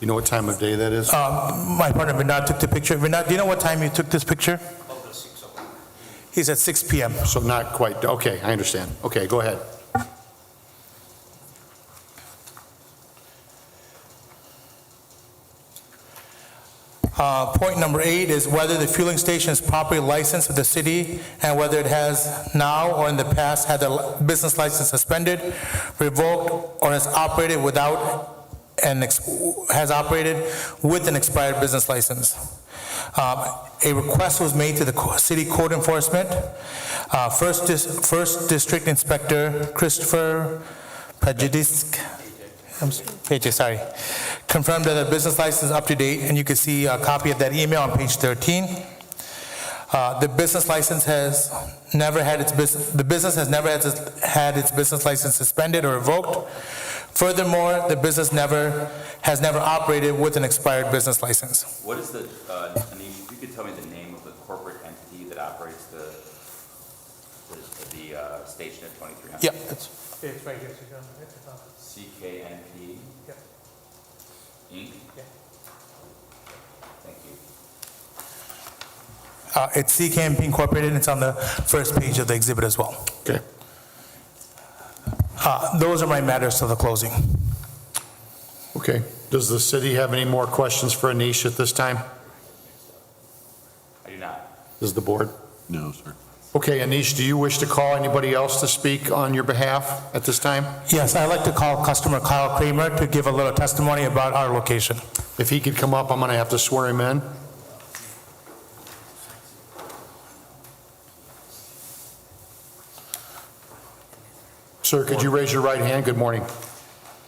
You know what time of day that is? My partner Vinod took the picture. Vinod, do you know what time you took this picture? He's at 6 p.m. So not quite, okay, I understand. Okay, go ahead. Point number 8 is whether the fueling station is properly licensed with the city and whether it has now or in the past had the business license suspended, revoked, or has operated with an expired business license. A request was made to the city code enforcement. First District Inspector Christopher Pajidisk, confirmed that the business license is up to date, and you can see a copy of that email on page 13. The business license has never had its business has never had its business license suspended or revoked. Furthermore, the business has never operated with an expired business license. What is the, Anish, if you could tell me the name of the corporate entity that operates the station at 2300? Yeah, it's right here. CKNP Inc.? Yeah. Thank you. It's CKMP Incorporated, and it's on the first page of the exhibit as well. Okay. Those are my matters to the closing. Okay. Does the city have any more questions for Anish at this time? I do not. Does the board? No, sir. Okay, Anish, do you wish to call anybody else to speak on your behalf at this time? Yes, I'd like to call customer Kyle Kramer to give a little testimony about our location. If he could come up, I'm going to have to swear him in. Sir, could you raise your right hand? Good morning.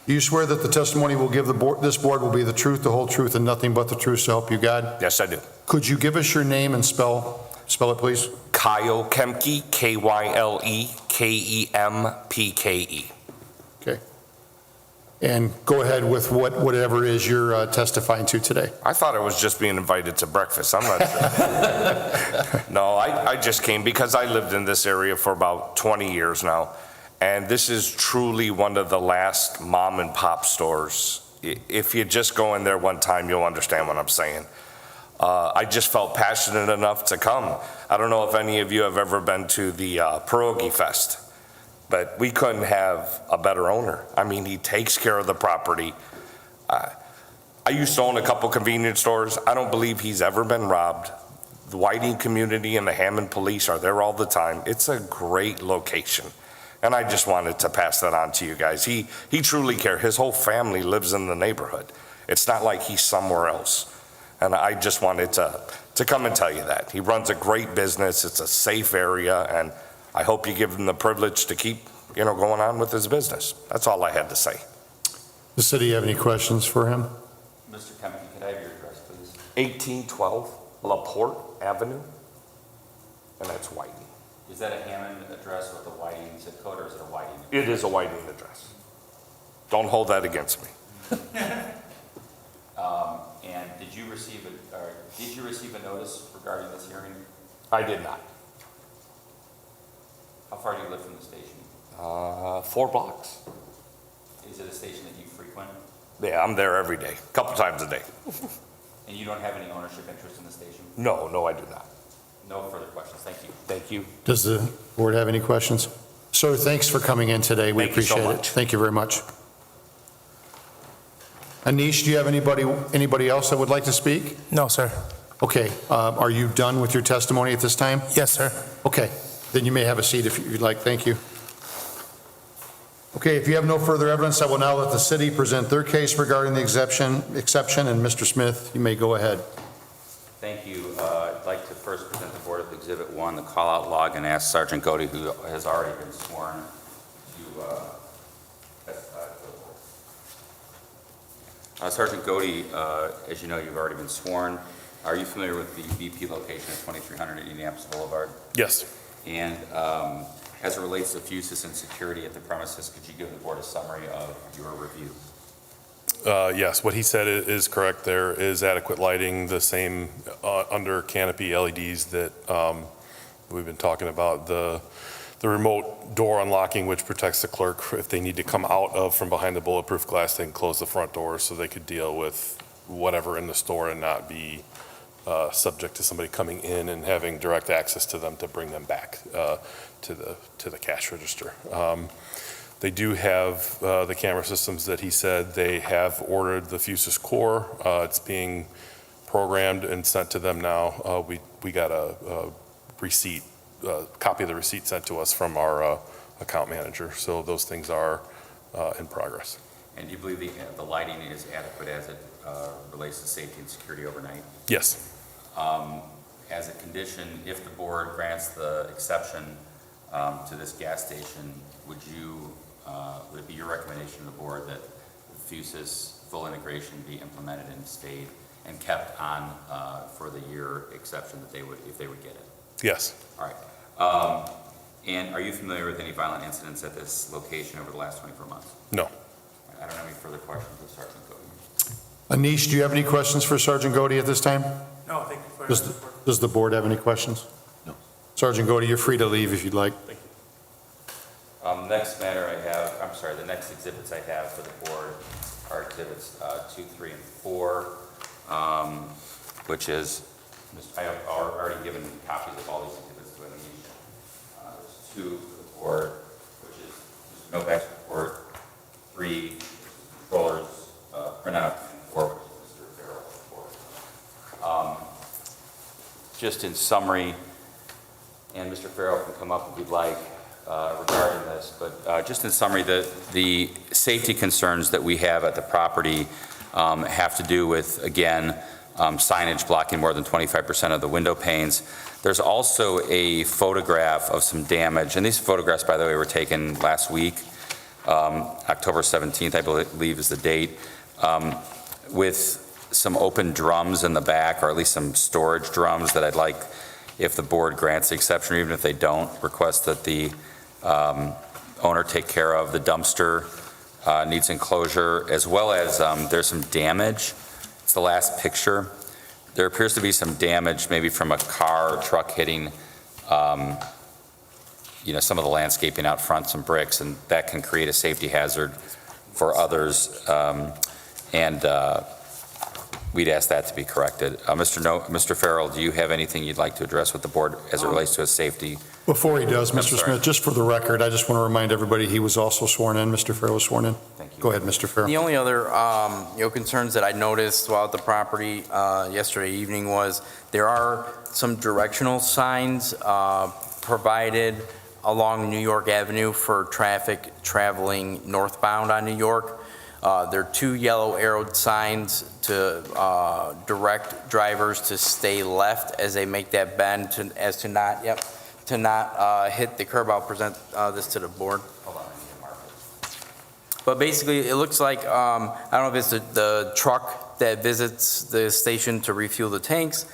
Do you swear that the testimony we'll give this board will be the truth, the whole truth, and nothing but the truth, so help you God? Yes, I do. Could you give us your name and spell it, please? Kyle Kemke, Kyle Kempke. Okay. And go ahead with whatever is you're testifying to today. I thought I was just being invited to breakfast. I'm not sure. No, I just came because I lived in this area for about 20 years now. And this is truly one of the last mom and pop stores. If you just go in there one time, you'll understand what I'm saying. I just felt passionate enough to come. I don't know if any of you have ever been to the Pierogi Fest, but we couldn't have a better owner. I mean, he takes care of the property. I used to own a couple convenience stores. I don't believe he's ever been robbed. The Whiting community and the Hammond police are there all the time. It's a great location. And I just wanted to pass that on to you guys. He truly cares. His whole family lives in the neighborhood. It's not like he's somewhere else. And I just wanted to come and tell you that. He runs a great business. It's a safe area, and I hope you give him the privilege to keep, going on with his business. That's all I had to say. Does the city have any questions for him? Mr. Kempke, could I have your address, please? 1812 LaPorte Avenue, and that's Whiting. Is that a Hammond address with a Whiting zip code, or is it a Whiting? It is a Whiting address. Don't hold that against me. And did you receive a notice regarding this hearing? I did not. How far do you live from the station? 4 blocks. Is it a station that you frequent? Yeah, I'm there every day, a couple times a day. And you don't have any ownership interest in the station? No, I do not. No further questions. Thank you. Thank you. Does the board have any questions? Sir, thanks for coming in today. We Thank you so appreciate it. much. Thank you very much. Anish, do you have anybody else that would like to speak? No, sir. Okay, are you done with your testimony at this time? Yes, sir. Okay, then you may have a seat if you'd like. Thank you. Okay, if you have no further evidence, I will now let the city present their case regarding the exception, and Mr. Smith, you may go ahead. Thank you. I'd like to first present the board of Exhibit 1, the call-out log, and ask Sergeant Godey, who has already been sworn, to testify to the board. Sergeant Godey, as you know, you've already been sworn. Are you familiar with the BP location at 2300 Indianapolis Boulevard? Yes. And as it relates to fuses and security at the premises, could you give the board a summary of your review? Yes, what he said is correct. There is adequate lighting, the same under canopy LEDs that we've been talking about. The remote door unlocking, which protects the clerk if they need to come out of from behind the bulletproof glass, they can close the front door so they could deal with whatever in the store and not be subject to somebody coming in and having direct access to them to bring them back to the cash register. They do have the camera systems that he said. They have ordered the Fusus Core. It's being programmed and sent to them now. We got a receipt, copy of the receipt sent to us from our account manager. So those things are in progress. And do you believe the lighting is adequate as it relates to safety and security overnight? Yes. As a condition, if the board grants the exception to this gas station, would it be your recommendation to the board that the Fusus full integration be implemented and stayed and kept on for the year exception that they would, if they would get it? Yes. All right. And are you familiar with any violent incidents at this location over the last 24 months? No. I don't have any further questions of Sergeant Godey. Anish, do you have any questions for Sergeant Godey at this time? No, thank you for Does the board have any questions? No. Sergeant Godey, you're free to leave if you'd like. Thank you. Next matter I have, the next exhibits I have for the board are exhibits 2, 3, and 4, which is, I have already given copies of all these exhibits to Anish. There's 2 for the board, which is Mr. Novak's report, 3 controllers printout, and 4 which is Mr. Farrell's report. Just in summary, and Mr. Farrell can come up if you'd like regarding this, but just in summary, the safety concerns that we have at the property have to do with, again, signage blocking more than 25% of the window panes. There's also a photograph of some damage, and these photographs, by the way, were taken last week. October 17th, I believe is the date, with some open drums in the back, or at least some storage drums that I'd like, if the board grants the exception, or even if they don't, request that the owner take care of. The dumpster needs enclosure, as well as there's some damage. It's the last picture. There appears to be some damage, maybe from a car or truck hitting some of the landscaping out front, some bricks, and that can create a safety hazard for others. We'd ask that to be corrected. Mr. Farrell, do you have anything you'd like to address with the board as it relates to a safety? Before he does, Mr. Smith, just for the record, I just want to remind everybody he was also sworn in. Mr. Farrell was sworn in. Thank you. Go ahead, Mr. Farrell. The only other, concerns that I noticed throughout the property yesterday evening was there are some directional signs provided along New York Avenue for traffic traveling northbound on New York. There are 2 yellow arrowed signs to direct drivers to stay left as they make that bend to not hit the curb. I'll present this to the board. Hold on, I need to mark it. But basically, it looks like, I don't know if it's the truck that visits the station to refuel the tanks,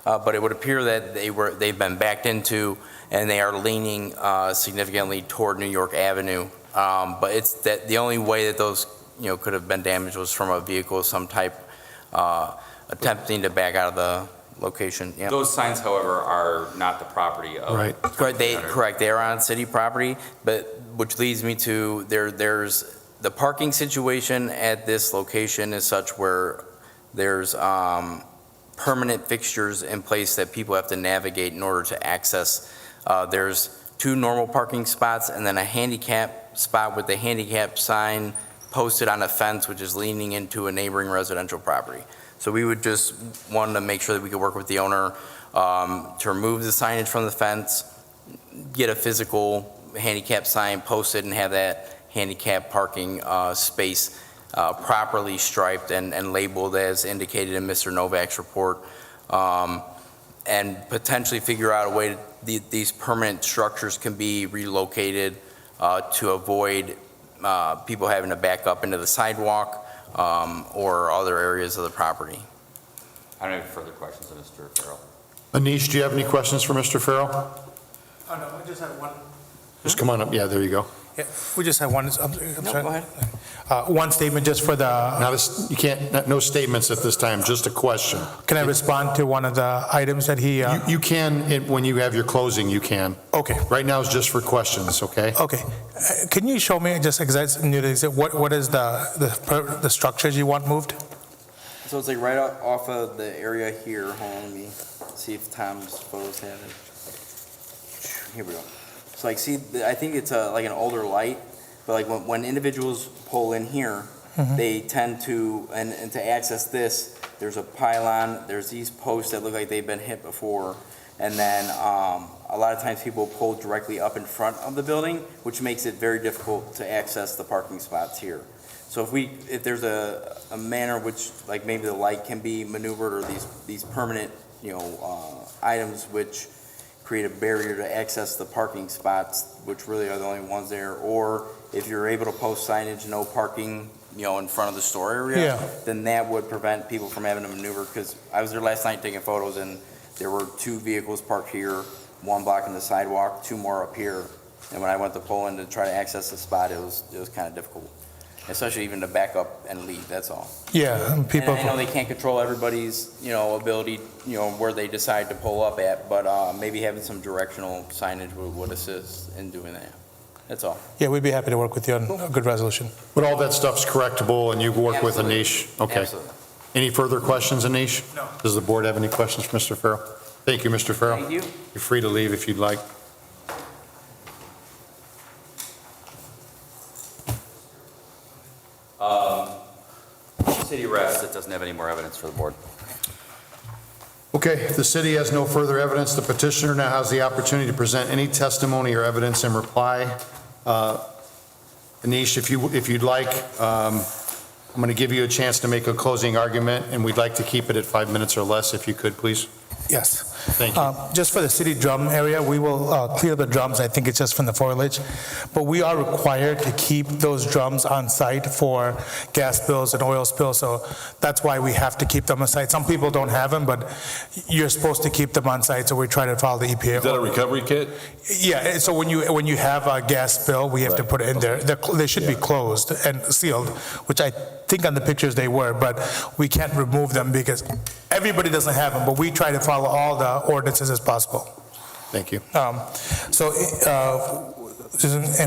but it would appear that they've been backed into and they are leaning significantly toward New York Avenue. But it's that the only way that those could have been damaged was from a vehicle of some type attempting to back out of the location. Yep. Those signs, however, are not the property of. Right. Correct. They are on city property, but which leads me to there's the parking situation at this location is such where there's permanent fixtures in place that people have to navigate in order to access. There's 2 normal parking spots, and then a handicap spot with the handicap sign posted on a fence, which is leaning into a neighboring residential property. So we would just want to make sure that we could work with the owner to remove the signage from the fence, get a physical handicap sign posted, and have that handicap parking space properly striped and labeled as indicated in Mr. Novak's report, and potentially figure out a way these permanent structures can be relocated to avoid people having to back up into the sidewalk or other areas of the property. I don't have any further questions of Mr. Farrell. Anish, do you have any questions for Mr. Farrell? Oh, no, I just had one. Just come on up, yeah, there you go. Yeah, we just have one, I'm No, sorry. go ahead. One statement just for the, Now, you can't, no statements at this time, just a question. can I respond to one of the items that he, You can, when you have your closing, you can. okay, Right now is just for questions, okay? okay. Can you show me, just because I knew this, what is the structures you want moved? So it's like right off of the area here. Hold on, let me see if Tom's photos have it. Here we go. So like, see, I think it's like an older light, but like when individuals pull in here, they tend to, and to access this, there's a pylon, there's these posts that look like they've been hit before, and then a lot of times people pull directly up in front of the building, which makes it very difficult to access the parking spots here. So if there's a manner which, like maybe the light can be maneuvered, or these permanent, items which create a barrier to access the parking spots, which really are the only ones there, or if you're able to post signage, no parking, in front of the store area, then that would prevent people from having to maneuver, because I was there last night taking photos, and there were 2 vehicles parked here, 1 blocking the sidewalk, 2 more up here, and when I went to pull in to try to access the spot, it was kind of difficult. Especially even to back up and leave, that's all. Yeah, people. And I know they can't control everybody's, ability, where they decide to pull up at, but maybe having some directional signage would assist in doing that. That's all. Yeah, we'd be happy to work with you on a good resolution. But all that stuff's correctable, and you work with Absolutely. Anish? Okay. Absolutely. Any further questions, Anish? No. Does the board have any questions for Mr. Farrell? Thank you, Mr. Farrell. Thank you. You're free to leave if you'd like. City rests, it doesn't have any more evidence for the board. Okay, if the city has no further evidence, the petitioner now has the opportunity to present any testimony or evidence in reply. Anish, if you'd like, I'm going to give you a chance to make a closing argument, and we'd like to keep it at 5 minutes or less, if you could, please. Yes. Thank you. Just for the city drum area, we will clear the drums. I think it's just from the foliage. But we are required to keep those drums on site for gas spills and oil spills. So that's why we have to keep them on site. Some people don't have them, but you're supposed to keep them on site. So we try to follow the EPA. Is that a recovery kit? Yeah. So when you have a gas spill, we have to put it in there. They should be closed and sealed, which I think on the pictures they were, but we can't remove them because everybody doesn't have them. But we try to follow all the ordinances as possible. Thank you. And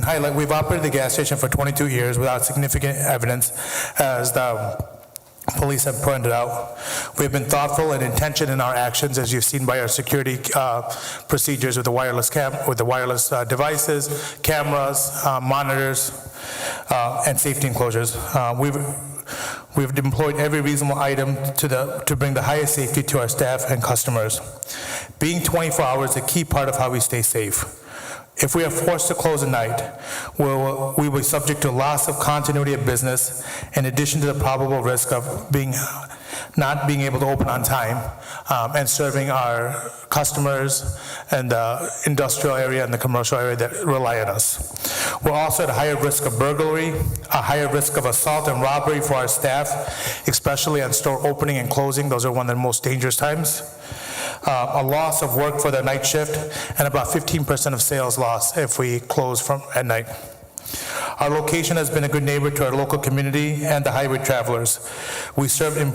highlight, we've operated the gas station for 22 years without significant evidence, as the police have pointed out. We've been thoughtful and intentional in our actions, as you've seen by our security procedures with the wireless devices, cameras, monitors, and safety enclosures. We've employed every reasonable item to bring the highest safety to our staff and customers. Being 24 hours is a key part of how we stay safe. If we are forced to close at night, we will be subject to loss of continuity of business, in addition to the probable risk of not being able to open on time and serving our customers and the industrial area and the commercial area that rely on us. We're also at a higher risk of burglary, a higher risk of assault and robbery for our staff, especially on store opening and closing. Those are one of the most dangerous times. A loss of work for the night shift, and about 15% of sales loss if we close at night. Our location has been a good neighbor to our local community and the highway travelers. We serve the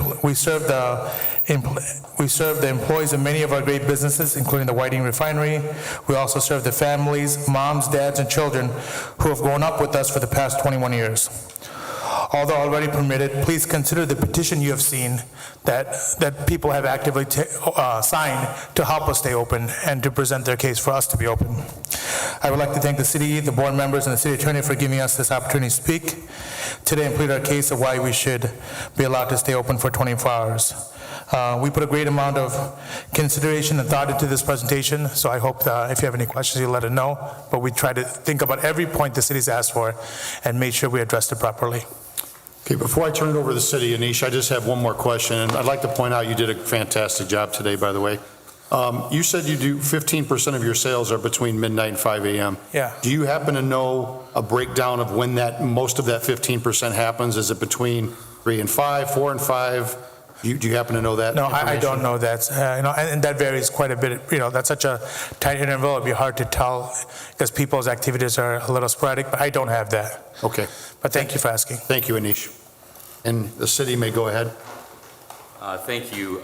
employees of many of our great businesses, including the Whiting Refinery. We also serve the families, moms, dads, and children who have grown up with us for the past 21 years. Although already permitted, please consider the petition you have seen that people have actively signed to help us stay open and to present their case for us to be open. I would like to thank the city, the board members, and the city attorney for giving us this opportunity to speak today and plead our case of why we should be allowed to stay open for 24 hours. We put a great amount of consideration and thought into this presentation, so I hope that if you have any questions, you'll let it know. But we try to think about every point the city's asked for and make sure we addressed it properly. Okay, before I turn it over to the city, Anish, I just have one more question, and I'd like to point out you did a fantastic job today, by the way. You said you do 15% of your sales are between midnight and 5 a.m. Yeah. Do you happen to know a breakdown of when most of that 15% happens? Is it between 3 and 5, 4 and 5? Do you happen to know that? No, I don't know that. And that varies quite a bit. That's such a tight interval, it'd be hard to tell because people's activities are a little sporadic, but I don't have that. Okay. But thank you for asking. Thank you, Anish. And the city may go ahead. Thank you.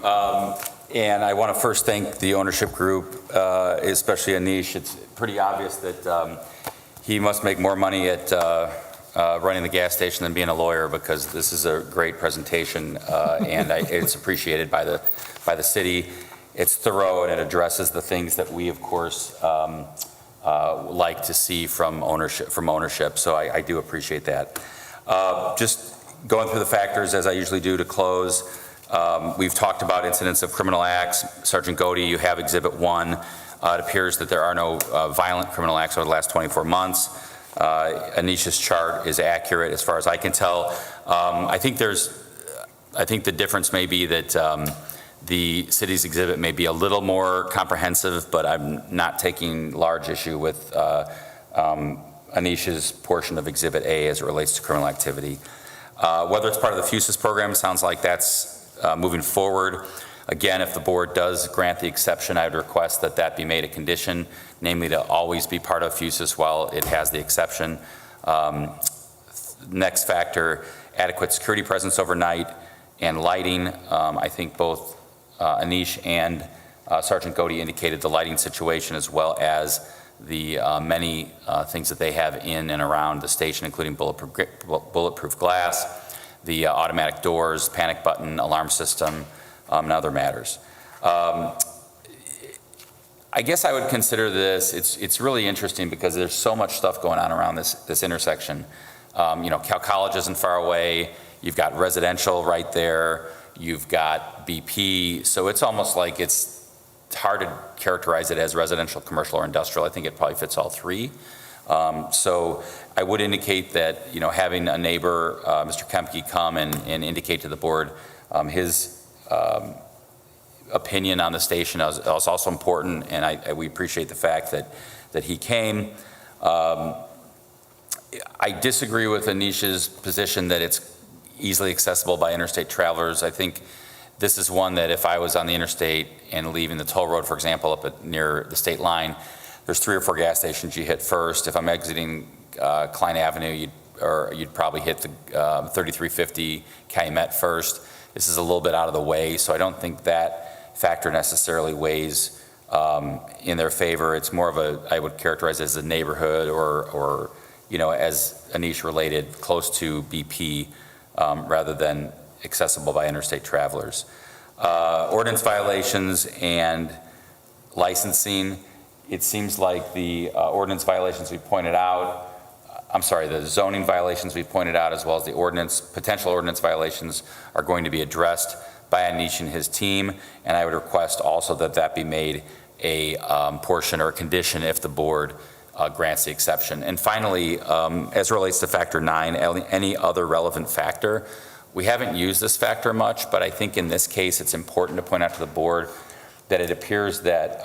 And I want to first thank the ownership group, especially Anish. It's pretty obvious that he must make more money at running the gas station than being a lawyer, because this is a great presentation, and it's appreciated by the city. It's thorough and it addresses the things that we, of course, like to see from ownership. So I do appreciate that. Just going through the factors as I usually do to close. We've talked about incidents of criminal acts. Sergeant Godey, you have Exhibit 1. It appears that there are no violent criminal acts over the last 24 months. Anish's chart is accurate as far as I can tell. I think the difference may be that the city's exhibit may be a little more comprehensive, but I'm not taking large issue with Anish's portion of Exhibit A as it relates to criminal activity. Whether it's part of the FUSIS program, sounds like that's moving forward. Again, if the board does grant the exception, I would request that that be made a condition, namely to always be part of FUSIS while it has the exception. Next factor, adequate security presence overnight and lighting. I think both Anish and Sergeant Godey indicated the lighting situation, as well as the many things that they have in and around the station, including bulletproof glass, the automatic doors, panic button, alarm system, and other matters. I guess I would consider this, it's really interesting because there's so much stuff going on around this intersection. Cal College isn't far away, you've got residential right there, you've got BP, so it's almost like it's hard to characterize it as residential, commercial, or industrial. I think it probably fits all three. So I would indicate that, having a neighbor, Mr. Kempke, come and indicate to the board his opinion on the station is also important, and we appreciate the fact that he came. I disagree with Anish's position that it's easily accessible by interstate travelers. I think this is one that if I was on the interstate and leaving the toll road, for example, up near the state line, there's 3 or 4 gas stations you hit first. If I'm exiting Klein Avenue, you'd probably hit the 3350 Calumet first. This is a little bit out of the way, so I don't think that factor necessarily weighs in their favor. It's more of I would characterize it as a neighborhood or as Anish related, close to BP rather than accessible by interstate travelers. Ordinance violations and licensing. It seems like the ordinance violations we pointed out, the zoning violations we pointed out, as well as the potential ordinance violations, are going to be addressed by Anish and his team, and I would request also that that be made a portion or a condition if the board grants the exception. And finally, as it relates to factor 9, any other relevant factor, we haven't used this factor much, but I think in this case it's important to point out to the board that it appears that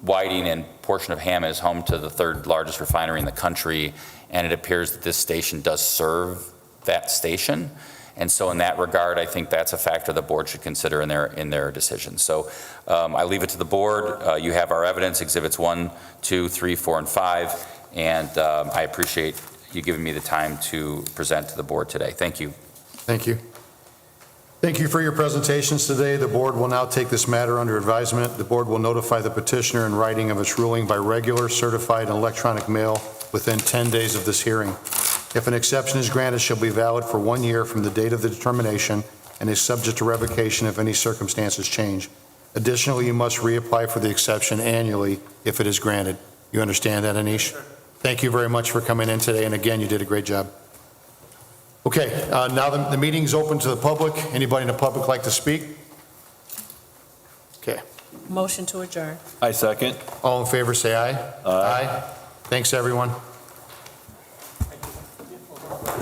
Whiting and portion of Hammond is home to the 3rd largest refinery in the country, and it appears that this station does serve that station. And so in that regard, I think that's a factor the board should consider in their decision. So I leave it to the board. You have our evidence, Exhibits 1, 2, 3, 4, and 5, and I appreciate you giving me the time to present to the board today. Thank you. Thank you. Thank you for your presentations today. The board will now take this matter under advisement. The board will notify the petitioner in writing of its ruling by regular, certified, and electronic mail within 10 days of this hearing. If an exception is granted, shall be valid for 1 year from the date of the determination and is subject to revocation if any circumstances change. Additionally, you must reapply for the exception annually if it is granted. You understand that, Anish? Thank you very much for coming in today, and again, you did a great job. Okay, now the meeting's open to the public. Anybody in the public like to speak? Okay. Motion to adjourn. I second. All in favor, say aye. Aye. Thanks, everyone.